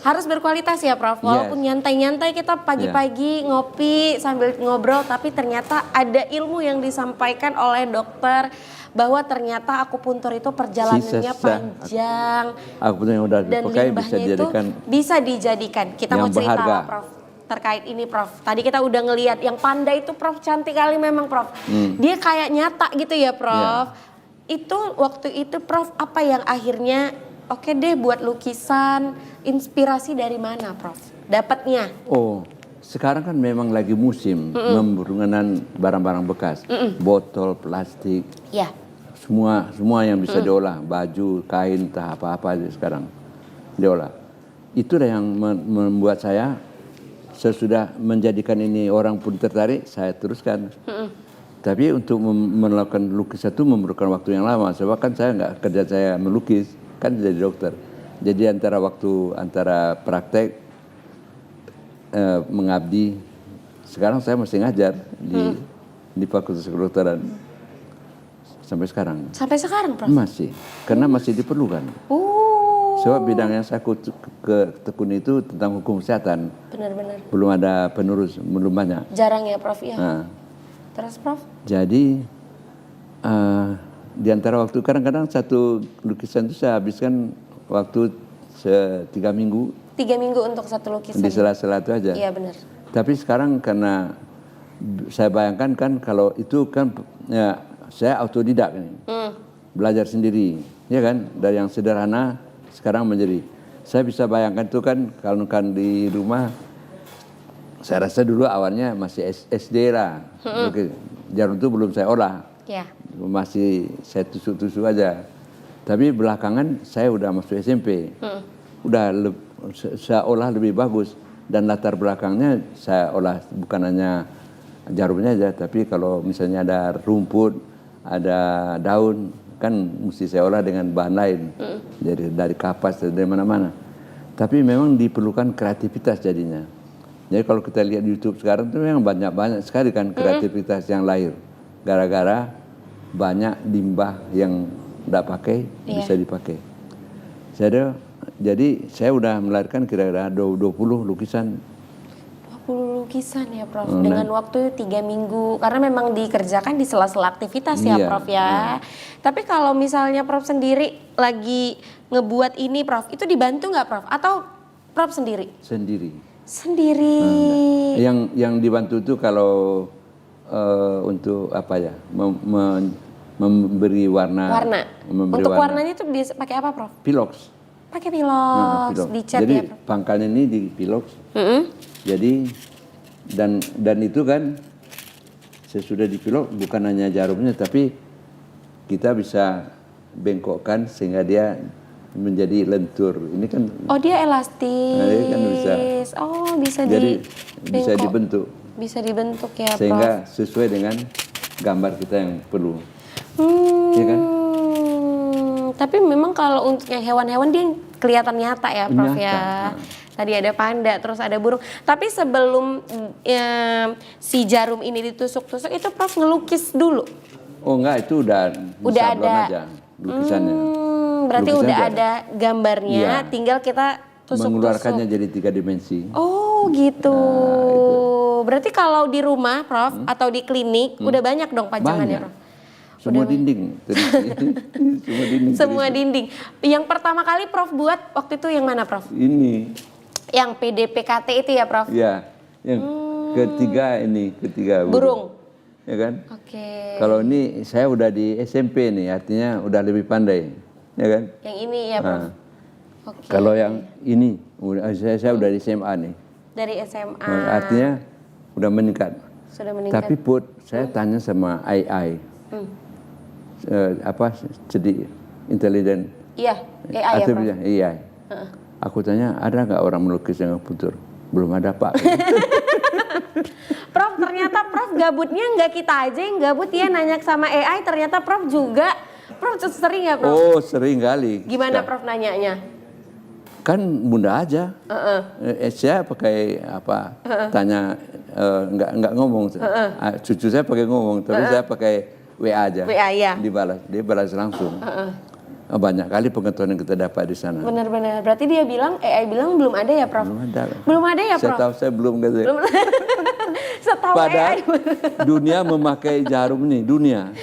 Speaker 1: Harus berkualitas ya, Prof. Walaupun nyantai-nyantai kita pagi-pagi ngopi sambil ngobrol, tapi ternyata ada ilmu yang disampaikan oleh dokter. Bahwa ternyata akupuntur itu perjalanannya panjang.
Speaker 2: Akupuntur yang udah dipakai
Speaker 1: bisa dijadikan. Kita mau cerita apa, Prof? Terkait ini, Prof. Tadi kita udah ngelihat yang panda itu, Prof, cantik kali memang, Prof. Dia kayak nyata gitu ya, Prof. itu waktu itu Prof apa yang akhirnya oke deh buat lukisan, inspirasi dari mana Prof? Dapatnya?
Speaker 2: Oh, sekarang kan memang lagi musim pembuangan barang-barang bekas, botol, plastik,
Speaker 1: Ya.
Speaker 2: semua yang bisa diolah, baju, kain, entah apa-apa aja sekarang diolah. Itulah yang membuat saya sesudah menjadikan ini orang pun tertarik, saya teruskan. Tapi untuk melakukan lukisan itu memerlukan waktu yang lama. Sebab kan saya nggak kerja saya melukis, kan jadi dokter. Jadi antara praktek mengabdi, sekarang saya masih ngajar di Fakultas Kedokteran sampai sekarang.
Speaker 1: Sampai sekarang Prof?
Speaker 2: Masih, karena masih diperlukan. Sebab bidang yang saya tekuni itu tentang hukum kesehatan.
Speaker 1: Benar-benar.
Speaker 2: Belum ada penerus, belum banyak.
Speaker 1: Jarang ya Prof ya.
Speaker 2: Nah,
Speaker 1: Terus Prof?
Speaker 2: jadi di antara waktu kadang-kadang satu lukisan itu saya habiskan waktu 3 minggu.
Speaker 1: 3 minggu untuk satu lukisan.
Speaker 2: Di sela-sela itu aja.
Speaker 1: Iya benar.
Speaker 2: Tapi sekarang karena saya bayangkan kan kalau itu kan ya, saya autodidak nih. Belajar sendiri, ya kan? Dari yang sederhana sekarang menjadi. Saya bisa bayangkan itu kan kalau kan di rumah, saya rasa dulu awalnya masih SD lah. Jarum itu belum saya olah.
Speaker 1: Ya.
Speaker 2: Masih saya tusuk-tusuk aja. Tapi belakangan saya udah masuk SMP. Saya olah lebih bagus. Dan latar belakangnya saya olah bukan hanya jarumnya aja. Tapi kalau misalnya ada rumput, ada daun, kan mesti saya olah dengan bahan lain. Dari kapas, dari mana-mana. Tapi memang diperlukan kreativitas jadinya. Jadi kalau kita lihat di YouTube sekarang itu memang banyak sekali kan kreativitas yang lahir. Gara-gara banyak limbah yang tidak pakai bisa dipakai. Jadi saya udah melahirkan kira-kira 20 lukisan.
Speaker 1: 20 lukisan ya Prof, dengan waktu 3 minggu. Karena memang dikerjakan di sela-sela aktivitas ya Prof ya. Tapi kalau misalnya Prof sendiri lagi ngebuat ini Prof, itu dibantu nggak Prof? Atau Prof sendiri? Sendiri.
Speaker 2: Yang dibantu itu kalau untuk apa ya, memberi warna.
Speaker 1: Untuk warnanya itu pakai apa Prof?
Speaker 2: Pilox.
Speaker 1: Pakai pilox, dicat
Speaker 2: jadi,
Speaker 1: ya Prof?
Speaker 2: pangkalnya ini di pilox. Jadi dan itu kan sesudah di pilox bukan hanya jarumnya, tapi kita bisa bengkokkan sehingga dia menjadi lentur. Ini kan
Speaker 1: dia elastis.
Speaker 2: Nah, ini kan bisa.
Speaker 1: Bisa
Speaker 2: jadi bisa dibentuk.
Speaker 1: Bisa dibentuk ya Prof.
Speaker 2: Sehingga sesuai dengan gambar kita yang perlu. Ya kan?
Speaker 1: Tapi memang kalau untuk yang hewan-hewan dia kelihatan nyata ya Prof ya. Tadi ada panda, terus ada burung. Tapi sebelum si jarum ini ditusuk-tusuk itu Prof ngelukis dulu?
Speaker 2: Oh enggak, itu udah
Speaker 1: ada
Speaker 2: aja lukisannya.
Speaker 1: Berarti udah ada gambarnya, tinggal kita tusuk-tusuk.
Speaker 2: Mengeluarkannya jadi 3 dimensi.
Speaker 1: Oh gitu. Nah, berarti kalau di rumah Prof atau di klinik udah banyak dong pajangannya Prof?
Speaker 2: Semua dinding. Semua dinding.
Speaker 1: Yang pertama kali Prof buat waktu itu yang mana Prof?
Speaker 2: Ini.
Speaker 1: Yang PDPKT itu ya Prof?
Speaker 2: Ya, yang ketiga burung. Ya kan?
Speaker 1: Oke.
Speaker 2: Kalau ini saya udah di SMP nih, artinya udah lebih pandai. Ya kan?
Speaker 1: Yang ini ya Prof?
Speaker 2: Kalau yang ini, saya udah di SMA nih.
Speaker 1: Dari SMA.
Speaker 2: Artinya udah meningkat.
Speaker 1: Sudah meningkat.
Speaker 2: Tapi saya tanya sama AI. Jadi intelijen.
Speaker 1: Iya, AI ya Prof?
Speaker 2: Iya. Aku tanya, ada nggak orang melukis dengan komputer? Belum ada Pak.
Speaker 1: Prof, ternyata Prof gabutnya nggak kita aja yang gabut ya nanya sama AI, ternyata Prof juga. Prof sering ya Prof?
Speaker 2: Oh sering kali.
Speaker 1: Gimana Prof nanyanya?
Speaker 2: Kan mudah aja. Saya pakai apa? Tanya nggak ngomong. Cucu saya pakai ngomong, tapi saya pakai WA aja.
Speaker 1: WA ya.
Speaker 2: Dia balas langsung. Banyak kali pengetahuan yang kita dapat di sana.
Speaker 1: Benar-benar. Berarti dia bilang, AI bilang belum ada ya Prof? Belum ada ya Prof?
Speaker 2: Setahu saya belum gitu.
Speaker 1: Setahu
Speaker 2: Padahal
Speaker 1: AI.
Speaker 2: dunia memakai jarum nih, dunia.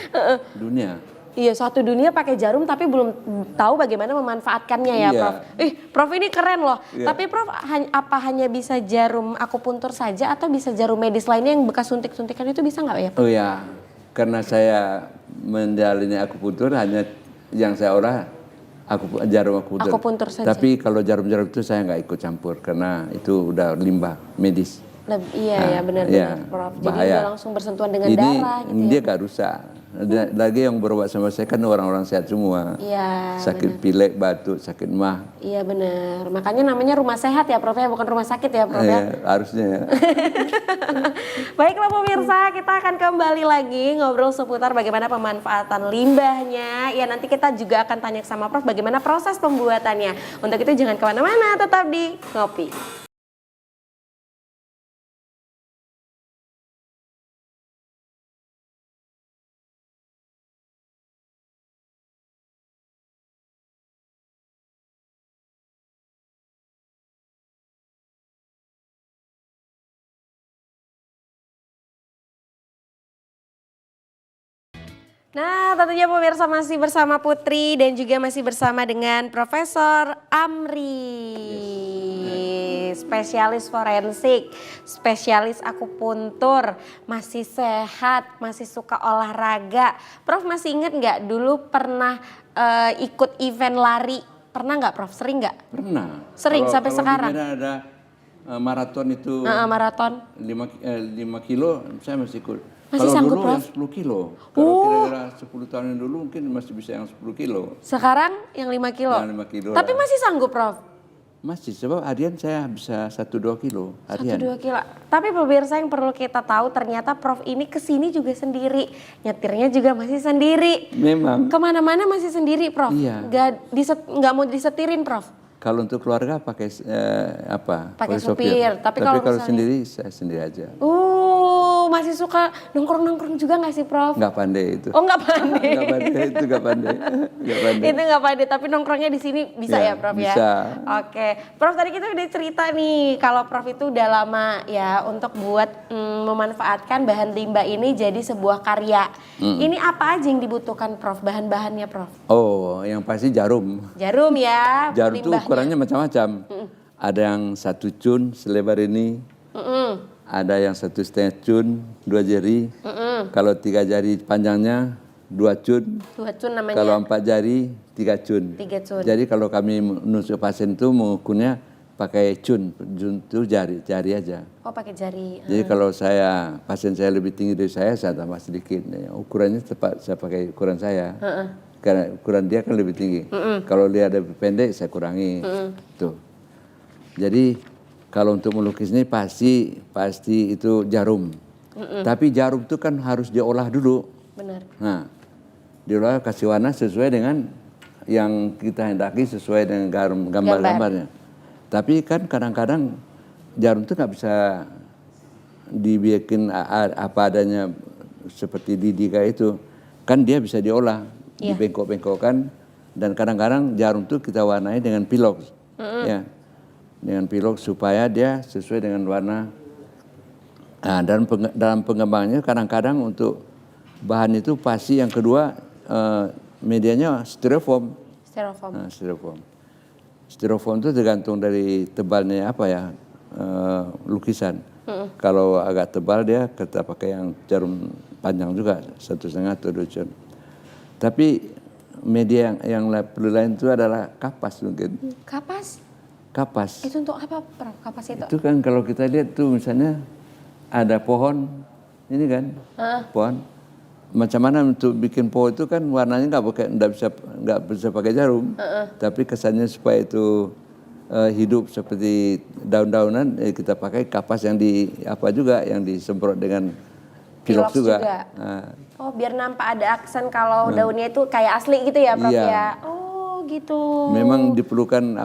Speaker 1: Iya, satu dunia pakai jarum tapi belum tahu bagaimana memanfaatkannya ya Prof. Prof ini keren loh. Tapi Prof apa hanya bisa jarum akupuntur saja atau bisa jarum medis lainnya yang bekas suntik-suntikan itu bisa nggak ya Prof?
Speaker 2: Oh ya, karena saya menjalani akupuntur hanya yang saya olah jarum akupuntur.
Speaker 1: Akupuntur saja.
Speaker 2: Tapi kalau jarum-jarum itu saya nggak ikut campur karena itu udah limbah medis.
Speaker 1: Iya ya benar-benar Prof. Jadi
Speaker 2: bahaya.
Speaker 1: udah langsung bersentuhan dengan
Speaker 2: Ini
Speaker 1: darah gitu
Speaker 2: dia
Speaker 1: ya.
Speaker 2: nggak rusak. Lagi yang berobat sama saya kan orang-orang sehat semua.
Speaker 1: Iya.
Speaker 2: Sakit pilek, batuk, sakit mah.
Speaker 1: Iya benar. Makanya namanya rumah sehat ya Prof ya, bukan rumah sakit ya Prof ya.
Speaker 2: Harusnya ya.
Speaker 1: Baiklah pemirsa, kita akan kembali lagi ngobrol seputar bagaimana pemanfaatan limbahnya. Ya nanti kita juga akan tanya sama Prof bagaimana proses pembuatannya. Untuk itu jangan kemana-mana, tetap di Ngopi. Nah, tentunya pemirsa masih bersama Putri dan juga masih bersama dengan Profesor Amri, spesialis forensik, spesialis akupuntur, masih sehat, masih suka olahraga. Prof masih ingat nggak dulu pernah ikut event lari? Pernah nggak Prof? Sering nggak?
Speaker 2: Pernah.
Speaker 1: Sering sampai sekarang?
Speaker 2: Kalau di Medan ada maraton itu
Speaker 1: Maraton.
Speaker 2: 5 kilo, saya masih ikut.
Speaker 1: Masih
Speaker 2: Kalau
Speaker 1: sanggup,
Speaker 2: dulu
Speaker 1: Prof?
Speaker 2: yang 10 kilo. Kalau kira-kira 10 tahun yang dulu mungkin masih bisa yang 10 kilo.
Speaker 1: Sekarang yang 5 kilo?
Speaker 2: Yang 5 kilo
Speaker 1: Tapi
Speaker 2: lah.
Speaker 1: masih sanggup Prof?
Speaker 2: Masih, sebab harian saya bisa 1-2 kilo harian.
Speaker 1: 1-2 kilo. Tapi pemirsa yang perlu kita tahu ternyata Prof ini kesini juga sendiri. Nyetirnya juga masih sendiri.
Speaker 2: Memang.
Speaker 1: Kemana-mana masih sendiri Prof.
Speaker 2: Iya.
Speaker 1: Nggak mau disetirin Prof.
Speaker 2: Kalau untuk keluarga pakai
Speaker 1: Pakai supir. Tapi kalau misalnya-
Speaker 2: sendiri, saya sendiri aja.
Speaker 1: Masih suka nongkrong-nongkrong juga nggak sih Prof?
Speaker 2: Nggak pandai itu.
Speaker 1: Oh nggak pandai.
Speaker 2: Nggak pandai, itu nggak pandai. Nggak pandai.
Speaker 1: Itu nggak pandai, tapi nongkrongnya di sini bisa ya,
Speaker 2: Ya,
Speaker 1: Prof
Speaker 2: bisa.
Speaker 1: ya? Oke, Prof tadi kita udah cerita nih kalau Prof itu udah lama ya untuk buat memanfaatkan bahan limbah ini jadi sebuah karya. Ini apa aja yang dibutuhkan Prof, bahan-bahannya Prof?
Speaker 2: Oh, yang pasti jarum.
Speaker 1: Jarum ya,
Speaker 2: Jarum itu
Speaker 1: limbahnya.
Speaker 2: ukurannya macam-macam. Ada yang 1 cun selebar ini. Ada yang 1,5 cun, 2 jari. Kalau 3 jari panjangnya 2 cun.
Speaker 1: 2 cun namanya.
Speaker 2: Kalau 4 jari 3 cun.
Speaker 1: 3 cun.
Speaker 2: Jadi kalau kami menusuk pasien itu mengukurnya pakai cun. Cun itu jari aja.
Speaker 1: Oh pakai jari.
Speaker 2: Jadi kalau pasien saya lebih tinggi dari saya tambah sedikit. Ukurannya tepat saya pakai ukuran saya. Karena ukuran dia kan lebih tinggi. Kalau dia lebih pendek saya kurangi. Tuh. Jadi kalau untuk melukis ini pasti itu jarum. Tapi jarum itu kan harus diolah dulu.
Speaker 1: Benar.
Speaker 2: Nah, diolah kasih warna sesuai dengan yang kita hendaki, sesuai dengan gambar-gambarnya. Tapi kan kadang-kadang jarum itu nggak bisa dibikin apa adanya seperti didika itu. Kan dia bisa diolah, dibengkok-bengkokkan, dan kadang-kadang jarum itu kita warnai dengan pilox. Ya. Dengan pilok supaya dia sesuai dengan warna. Nah, dalam pengembangannya kadang-kadang untuk bahan itu pasti yang kedua medianya styrofoam.
Speaker 1: Styrofoam.
Speaker 2: Nah, styrofoam itu tergantung dari tebalnya lukisan. Kalau agak tebal dia kita pakai yang jarum panjang juga 1,5 atau 2 cun. Tapi media yang perlu lain itu adalah kapas mungkin. Kapas.
Speaker 1: Itu untuk apa Prof? Kapas itu?
Speaker 2: Itu kan kalau kita lihat tuh misalnya ada pohon, ini kan pohon. Macam mana untuk bikin pohon itu kan warnanya nggak bisa pakai jarum, tapi kesannya supaya itu hidup seperti daun-daunan, kita pakai kapas yang yang disemprot dengan pilox juga. Nah.
Speaker 1: Oh biar nampak ada aksen kalau daunnya itu kayak asli gitu ya Prof ya? Gitu.
Speaker 2: Memang diperlukan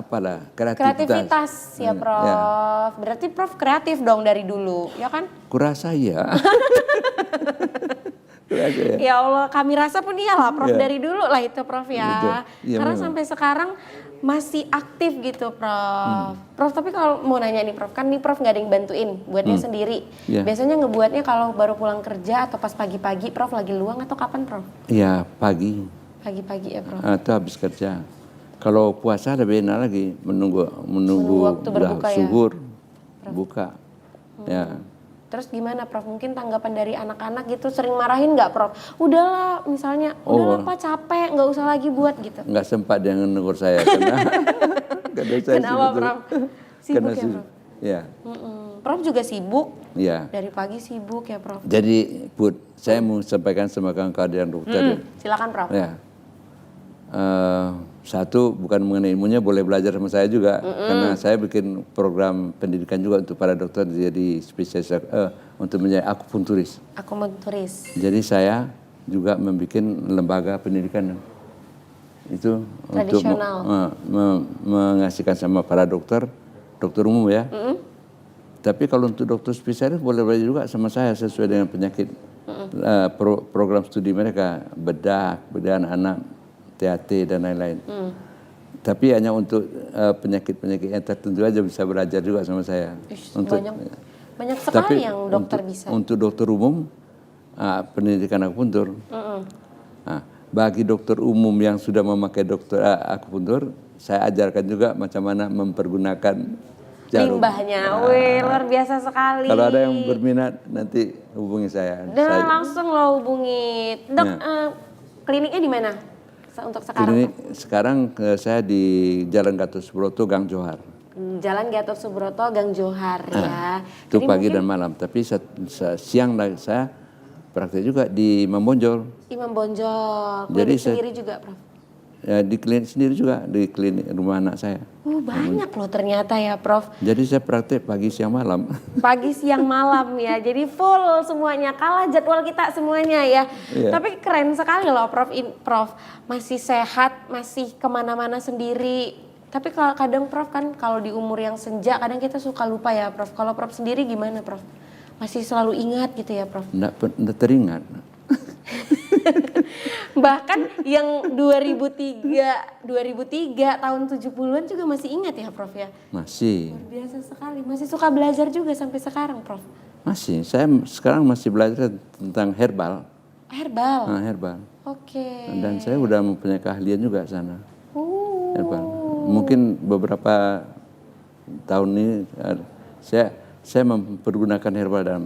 Speaker 1: kreativitas ya Prof. Ya. Berarti Prof kreatif dong dari dulu, ya kan?
Speaker 2: Kurasa ya.
Speaker 1: Ya Allah, kami rasa pun iyalah Prof dari dulu lah itu Prof ya. Karena
Speaker 2: memang.
Speaker 1: sampai sekarang masih aktif gitu Prof. Prof tapi kalau mau nanya nih Prof, kan nih Prof nggak ada yang bantuin, buatnya sendiri. Biasanya ngebuatnya kalau baru pulang kerja atau pas pagi-pagi Prof lagi luang atau kapan Prof?
Speaker 2: Iya pagi.
Speaker 1: Pagi-pagi ya Prof.
Speaker 2: Atau habis kerja. Kalau puasa lebih enak lagi menunggu
Speaker 1: waktu berbuka
Speaker 2: suhur buka. Ya.
Speaker 1: Terus gimana Prof? Mungkin tanggapan dari anak-anak gitu sering marahin nggak Prof? Udahlah misalnya, udahlah Pak capek, nggak usah lagi buat gitu.
Speaker 2: Nggak sempat dia negur saya karena saya
Speaker 1: Kenapa Prof? Sibuk
Speaker 2: karena
Speaker 1: ya Prof?
Speaker 2: Ya.
Speaker 1: Prof juga sibuk?
Speaker 2: Ya.
Speaker 1: Dari pagi sibuk ya Prof?
Speaker 2: Jadi Put, saya mau sampaikan sama kawan-kawan dokter.
Speaker 1: Silakan Prof.
Speaker 2: Ya. Satu, bukan mengenai ilmunya, boleh belajar sama saya juga. Karena saya bikin program pendidikan juga untuk para dokter jadi spesialis untuk menjadi akupunturis.
Speaker 1: Akupunturis.
Speaker 2: Jadi saya juga membuat lembaga pendidikan itu untuk mengasihkan sama para dokter umum ya. Tapi kalau untuk dokter spesialis boleh belajar juga sama saya sesuai dengan penyakit program studi mereka, bedah anak-anak, THT dan lain-lain. Tapi hanya untuk penyakit-penyakit yang tertentu aja bisa belajar juga sama saya.
Speaker 1: Banyak sekali yang dokter bisa.
Speaker 2: Untuk dokter umum, pendidikan akupuntur. Nah, bagi dokter umum yang sudah memakai dokter akupuntur, saya ajarkan juga macam mana mempergunakan jarum.
Speaker 1: Limbahnya, wih luar biasa sekali.
Speaker 2: Kalau ada yang berminat nanti hubungi saya.
Speaker 1: Langsung lo hubungi. Dok, kliniknya di mana? Untuk sekarang?
Speaker 2: Klinik sekarang saya di Jalan Gatot Subroto, Gang Johar.
Speaker 1: Jalan Gatot Subroto, Gang Johar ya.
Speaker 2: Itu pagi dan malam. Tapi siang saya praktek juga di Imam Bonjol.
Speaker 1: Imam Bonjol.
Speaker 2: Jadi
Speaker 1: sendiri juga, Prof?
Speaker 2: Ya, di klinik sendiri juga, di klinik rumah anak saya.
Speaker 1: Banyak loh ternyata ya Prof.
Speaker 2: Jadi saya praktek pagi, siang, malam.
Speaker 1: Pagi, siang, malam ya. Jadi full semuanya, kalah jadwal kita semuanya ya. Tapi keren sekali loh Prof. Prof masih sehat, masih kemana-mana sendiri. Tapi kadang Prof kan kalau di umur yang senja kadang kita suka lupa ya Prof. Kalau Prof sendiri gimana Prof? Masih selalu ingat gitu ya Prof?
Speaker 2: Nggak teringat.
Speaker 1: Bahkan yang 2003 tahun 70-an juga masih ingat ya Prof ya?
Speaker 2: Masih.
Speaker 1: Luar biasa sekali. Masih suka belajar juga sampai sekarang Prof?
Speaker 2: Masih. Saya sekarang masih belajar tentang herbal.
Speaker 1: Herbal?
Speaker 2: Herbal.
Speaker 1: Oke.
Speaker 2: Dan saya udah mempunyai keahlian juga sana. Herbal. Mungkin beberapa tahun ini saya mempergunakan herbal dalam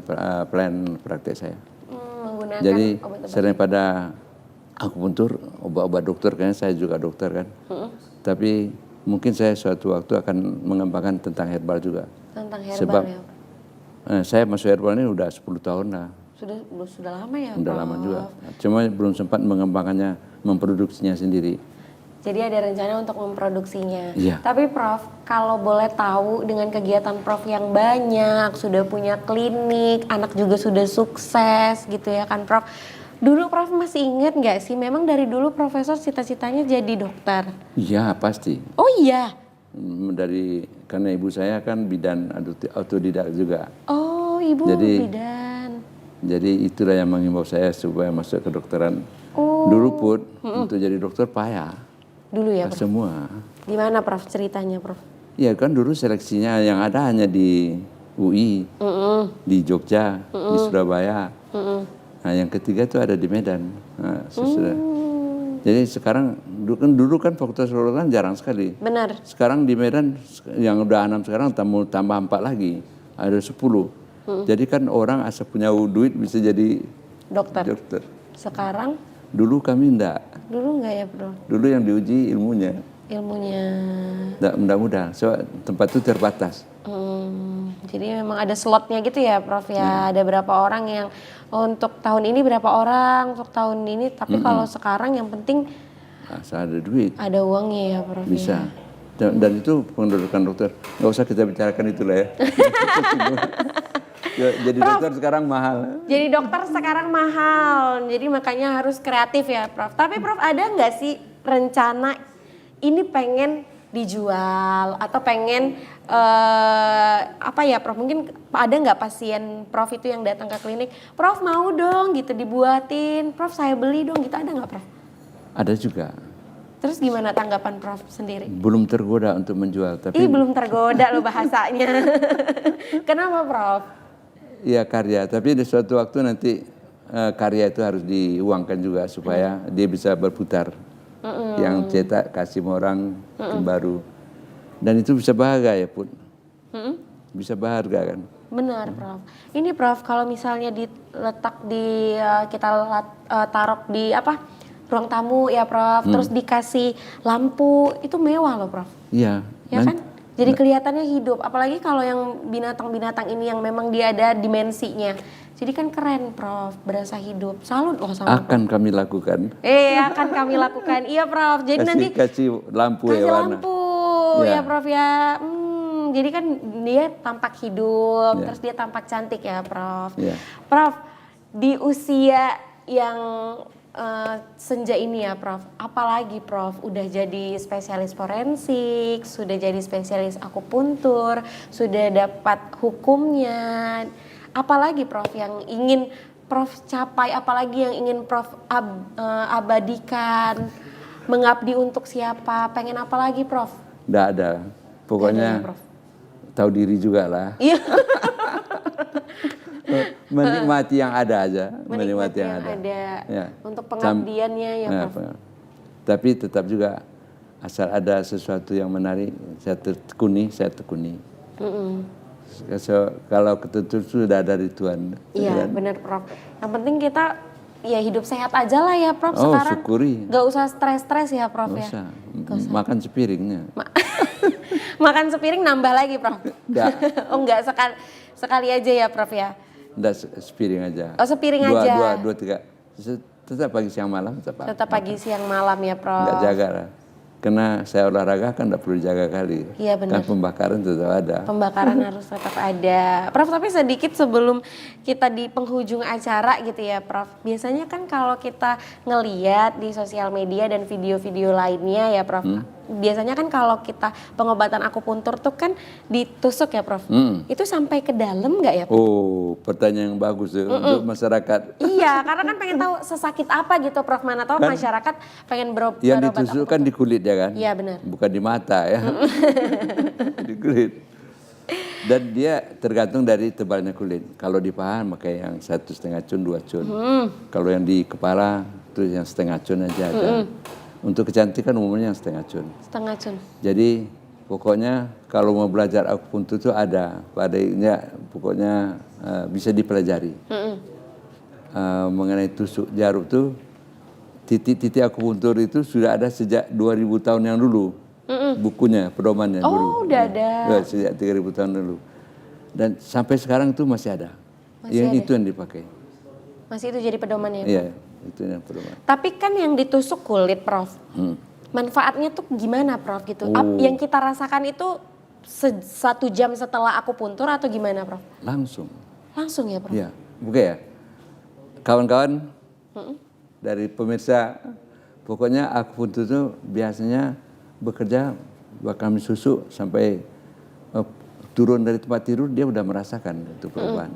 Speaker 2: pelayanan praktek saya. Jadi selain pada akupuntur, obat-obat dokter, karena saya juga dokter kan. Tapi mungkin saya suatu waktu akan mengembangkan tentang herbal juga.
Speaker 1: Tentang herbal.
Speaker 2: Sebab
Speaker 1: ya.
Speaker 2: Saya masuk herbal ini udah 10 tahun lah.
Speaker 1: Sudah lama ya
Speaker 2: Udah
Speaker 1: Prof?
Speaker 2: lama juga. Cuma belum sempat mengembangkannya, memproduksinya sendiri.
Speaker 1: Jadi ada rencana untuk memproduksinya.
Speaker 2: Iya.
Speaker 1: Tapi Prof, kalau boleh tahu dengan kegiatan Prof yang banyak, sudah punya klinik, anak juga sudah sukses gitu ya kan Prof. Dulu Prof masih ingat nggak sih, memang dari dulu Profesor cita-citanya jadi dokter?
Speaker 2: Iya pasti.
Speaker 1: Oh iya?
Speaker 2: Karena ibu saya kan bidan autodidak juga.
Speaker 1: Oh ibu bidan.
Speaker 2: Jadi itulah yang mengimbau saya supaya masuk ke kedokteran. Dulu Put, untuk jadi dokter payah.
Speaker 1: Dulu ya Prof?
Speaker 2: Semua.
Speaker 1: Gimana Prof ceritanya Prof?
Speaker 2: Ya kan dulu seleksinya yang ada hanya di UI, di Jogja, di Surabaya. Nah yang ketiga itu ada di Medan. Nah, jadi sekarang, dulu kan fakultas kedokteran jarang sekali.
Speaker 1: Benar.
Speaker 2: Sekarang di Medan yang udah 6 sekarang tambah 4 lagi, ada 10. Jadi kan orang asal punya duit bisa jadi dokter.
Speaker 1: Sekarang?
Speaker 2: Dulu kami enggak.
Speaker 1: Dulu enggak ya Bro?
Speaker 2: Dulu yang diuji ilmunya. Enggak mudah, so tempat itu terbatas.
Speaker 1: Jadi memang ada slotnya gitu ya Prof ya. Ada berapa orang yang untuk tahun ini berapa orang, untuk tahun ini. Tapi kalau sekarang yang penting
Speaker 2: asal ada duit.
Speaker 1: Ada uangnya ya Prof.
Speaker 2: Bisa. Dan itu pendudukan dokter. Nggak usah kita bicarakan itulah ya. Jadi Prof, dokter sekarang mahal.
Speaker 1: Jadi dokter sekarang mahal. Jadi makanya harus kreatif ya Prof. Tapi Prof ada nggak sih rencana ini pengen dijual atau pengen apa ya Prof? Mungkin ada nggak pasien Prof itu yang datang ke klinik, Prof mau dong gitu dibuatin, Prof saya beli dong gitu, ada nggak Prof?
Speaker 2: Ada juga.
Speaker 1: Terus gimana tanggapan Prof sendiri?
Speaker 2: Belum tergoda untuk menjual, tapi
Speaker 1: belum tergoda loh bahasanya. Kenapa Prof?
Speaker 2: Iya karya, tapi di suatu waktu nanti karya itu harus diuangkan juga supaya dia bisa berputar. Yang cetak kasih orang yang baru. Dan itu bisa berharga ya Put. Bisa berharga kan.
Speaker 1: Benar, Prof. Ini Prof, kalau misalnya diletak di taruh di ruang tamu ya, Prof. Terus dikasih lampu, itu mewah loh, Prof.
Speaker 2: Iya.
Speaker 1: Ya kan? Jadi kelihatannya hidup. Apalagi kalau yang binatang-binatang ini yang memang dia ada dimensinya. Jadi kan keren, Prof. Berasa hidup. Salut loh sama
Speaker 2: Akan kami lakukan.
Speaker 1: akan kami lakukan. Iya, Prof. Jadi nanti
Speaker 2: kasih lampu
Speaker 1: kasih
Speaker 2: ya warna.
Speaker 1: lampu
Speaker 2: Ya.
Speaker 1: ya, Prof ya. Jadi kan dia tampak hidup,
Speaker 2: Ya.
Speaker 1: terus dia tampak cantik ya, Prof.
Speaker 2: Ya.
Speaker 1: Prof, di usia yang senja ini ya, Prof. Apalagi Prof udah jadi spesialis forensik, sudah jadi spesialis akupuntur, sudah dapat hukumnya. Apalagi Prof yang ingin Prof capai, apalagi yang ingin Prof abadikan, mengabdi untuk siapa, pengen apa lagi, Prof?
Speaker 2: Nggak ada. Pokoknya
Speaker 1: Prof.
Speaker 2: tahu diri juga lah.
Speaker 1: Iya.
Speaker 2: Menikmati yang ada aja.
Speaker 1: Menikmati yang ada.
Speaker 2: Ya.
Speaker 1: Untuk pengabdiannya ya, Prof.
Speaker 2: Tapi tetap juga asal ada sesuatu yang menarik, saya tekuni. Kalau ketentuan sudah dari Tuhan.
Speaker 1: Iya, benar, Prof. Yang penting kita ya hidup sehat aja lah ya, Prof. Sekarang
Speaker 2: syukuri.
Speaker 1: Gak usah stres-stres ya, Prof.
Speaker 2: Gak
Speaker 1: ya.
Speaker 2: usah. Makan sepiringnya.
Speaker 1: Makan sepiring nambah lagi, Prof.
Speaker 2: Enggak.
Speaker 1: Oh enggak, sekali aja ya, Prof ya.
Speaker 2: Enggak, sepiring aja.
Speaker 1: Oh, sepiring aja.
Speaker 2: Dua, tiga. Tetap pagi siang malam
Speaker 1: tetap pagi siang malam ya, Prof.
Speaker 2: Enggak jaga lah. Karena saya olahraga kan enggak perlu jaga kali.
Speaker 1: Iya, benar.
Speaker 2: Kan pembakaran tetap ada.
Speaker 1: Pembakaran harus tetap ada. Prof, tapi sedikit sebelum kita di penghujung acara gitu ya, Prof. Biasanya kan kalau kita ngeliat di sosial media dan video-video lainnya ya, Prof. Biasanya kan kalau kita pengobatan akupuntur tuh kan ditusuk ya, Prof. Itu sampai ke dalam nggak ya, Prof?
Speaker 2: Oh, pertanyaan yang bagus ya untuk masyarakat.
Speaker 1: Iya, karena kan pengen tahu sesakit apa gitu, Prof. Mana tahu masyarakat pengen berobat.
Speaker 2: Yang ditusuk kan di kulit ya kan?
Speaker 1: Iya, benar.
Speaker 2: Bukan di mata ya. Di kulit. Dan dia tergantung dari tebalnya kulit. Kalau di paha pakai yang 1,5 cun, 2 cun. Kalau yang di kepala itu yang 1/2 cun aja ada. Untuk kecantikan umumnya yang 1/2 cun.
Speaker 1: 1/2 cun.
Speaker 2: Jadi pokoknya kalau mau belajar akupuntur itu ada. Pokoknya bisa dipelajari. Mengenai tusuk jarum tuh, titik-titik akupuntur itu sudah ada sejak 2000 tahun yang dulu. Bukunya, pedomannya dulu.
Speaker 1: Oh, udah ada.
Speaker 2: Ya, sejak 3000 tahun dulu. Dan sampai sekarang itu masih ada. Itu yang dipakai.
Speaker 1: Masih itu jadi pedomannya?
Speaker 2: Iya, itu yang pedoman.
Speaker 1: Tapi kan yang ditusuk kulit, Prof. Manfaatnya tuh gimana, Prof? Gitu. Yang kita rasakan itu 1 jam setelah akupuntur atau gimana, Prof?
Speaker 2: Langsung.
Speaker 1: Langsung ya, Prof?
Speaker 2: Iya, oke ya. Kawan-kawan dari pemirsa, pokoknya akupuntur itu biasanya bekerja kami susuk sampai turun dari tempat tidur dia udah merasakan itu perubahan.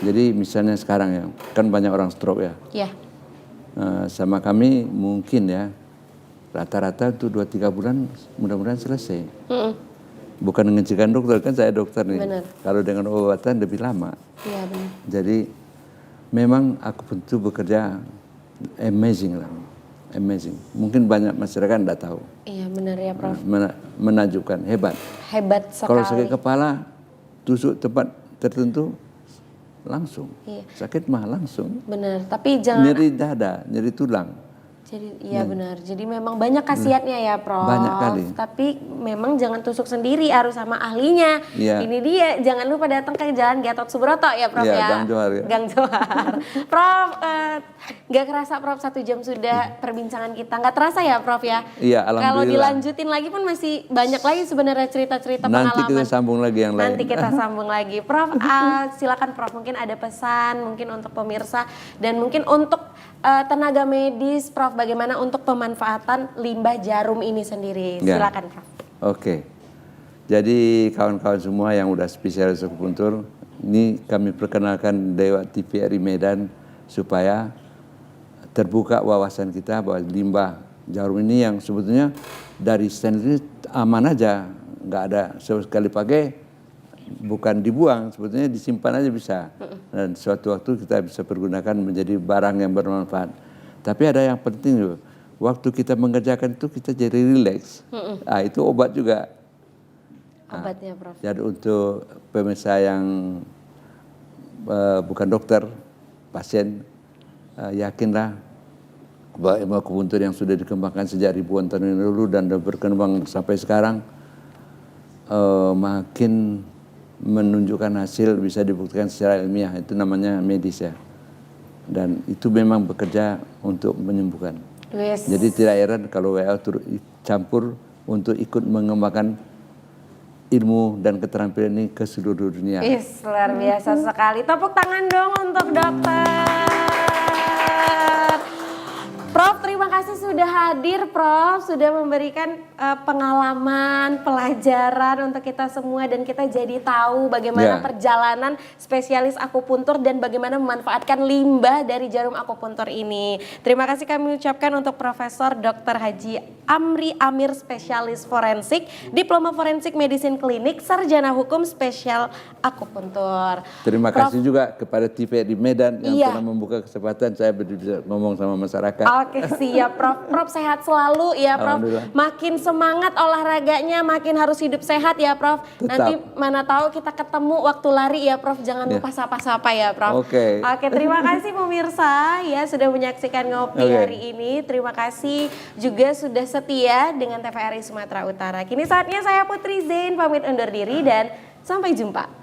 Speaker 2: Jadi misalnya sekarang ya, kan banyak orang stroke ya.
Speaker 1: Iya.
Speaker 2: Sama kami mungkin ya rata-rata tuh 2-3 bulan mudah-mudahan selesai. Bukan ngecekan dokter, kan saya dokter nih.
Speaker 1: Benar.
Speaker 2: Kalau dengan obatan lebih lama.
Speaker 1: Iya, benar.
Speaker 2: Jadi memang akupuntur bekerja amazing lah. Amazing. Mungkin banyak masyarakat tidak tahu.
Speaker 1: Iya, benar ya, Prof.
Speaker 2: Menakjubkan, hebat.
Speaker 1: Hebat sekali.
Speaker 2: Kalau sakit kepala, tusuk tempat tertentu, langsung.
Speaker 1: Iya.
Speaker 2: Sakit mah langsung.
Speaker 1: Benar, tapi jangan...
Speaker 2: Nyeri dada, nyeri tulang.
Speaker 1: Jadi iya benar. Jadi memang banyak khasiatnya ya, Prof.
Speaker 2: Banyak kali.
Speaker 1: Tapi memang jangan tusuk sendiri, harus sama ahlinya.
Speaker 2: Iya.
Speaker 1: Ini dia, jangan lupa datang ke Jalan Gatot Subroto ya, Prof
Speaker 2: Iya,
Speaker 1: ya.
Speaker 2: Gang Johar ya.
Speaker 1: Gang Johar. Prof, gak kerasa Prof 1 jam sudah perbincangan kita. Gak terasa ya, Prof ya.
Speaker 2: Iya, alhamdulillah.
Speaker 1: Kalau dilanjutin lagi pun masih banyak lagi sebenarnya cerita-cerita pengalaman.
Speaker 2: Nanti kita sambung lagi yang lain.
Speaker 1: Nanti kita sambung lagi. Prof, silakan Prof, mungkin ada pesan mungkin untuk pemirsa dan mungkin untuk tenaga medis, Prof, bagaimana untuk pemanfaatan limbah jarum ini sendiri. Silakan, Prof.
Speaker 2: Oke. Jadi kawan-kawan semua yang udah spesialis akupuntur, ini kami perkenalkan Dewa TVRI Medan supaya terbuka wawasan kita bahwa limbah jarum ini yang sebetulnya dari stainless aman aja, nggak ada sekali pakai, bukan dibuang, sebetulnya disimpan aja bisa. Dan suatu waktu kita bisa pergunakan menjadi barang yang bermanfaat. Tapi ada yang penting loh, waktu kita mengerjakan itu kita jadi rileks. Itu obat juga.
Speaker 1: obatnya Prof.
Speaker 2: Jadi untuk pemirsa yang bukan dokter, pasien, yakinlah bahwa ilmu akupuntur yang sudah dikembangkan sejak ribuan tahun yang lalu dan berkembang sampai sekarang makin menunjukkan hasil bisa dibuktikan secara ilmiah, itu namanya medis ya. Dan itu memang bekerja untuk menyembuhkan.
Speaker 1: Yes.
Speaker 2: Jadi tidak heran kalau WHO turut campur untuk ikut mengembangkan ilmu dan keterampilan ini ke seluruh dunia.
Speaker 1: Yes, luar biasa sekali. Tepuk tangan dong untuk dokter. Prof, terima kasih sudah hadir Prof, sudah memberikan pengalaman, pelajaran untuk kita semua dan kita jadi tahu bagaimana perjalanan spesialis akupuntur dan bagaimana memanfaatkan limbah dari jarum akupuntur ini. Terima kasih kami ucapkan untuk Profesor Dr. Haji Amri Amir, spesialis forensik, Diploma Forensik Medicine Klinik, Sarjana Hukum Spesial Akupuntur.
Speaker 2: Terima kasih juga kepada TV di Medan yang telah membuka kesempatan saya bisa ngomong sama masyarakat.
Speaker 1: Oke, siap Prof. Prof sehat selalu ya Prof. Makin semangat olahraganya, makin harus hidup sehat ya Prof.
Speaker 2: Tetap.
Speaker 1: Nanti mana tahu kita ketemu waktu lari ya Prof. Jangan lupa sapa-sapa ya Prof.
Speaker 2: Oke,
Speaker 1: terima kasih pemirsa ya sudah menyaksikan Ngopi hari ini. Terima kasih juga sudah setia dengan TVRI Sumatera Utara. Kini saatnya saya Putri Zain pamit undur diri dan sampai jumpa.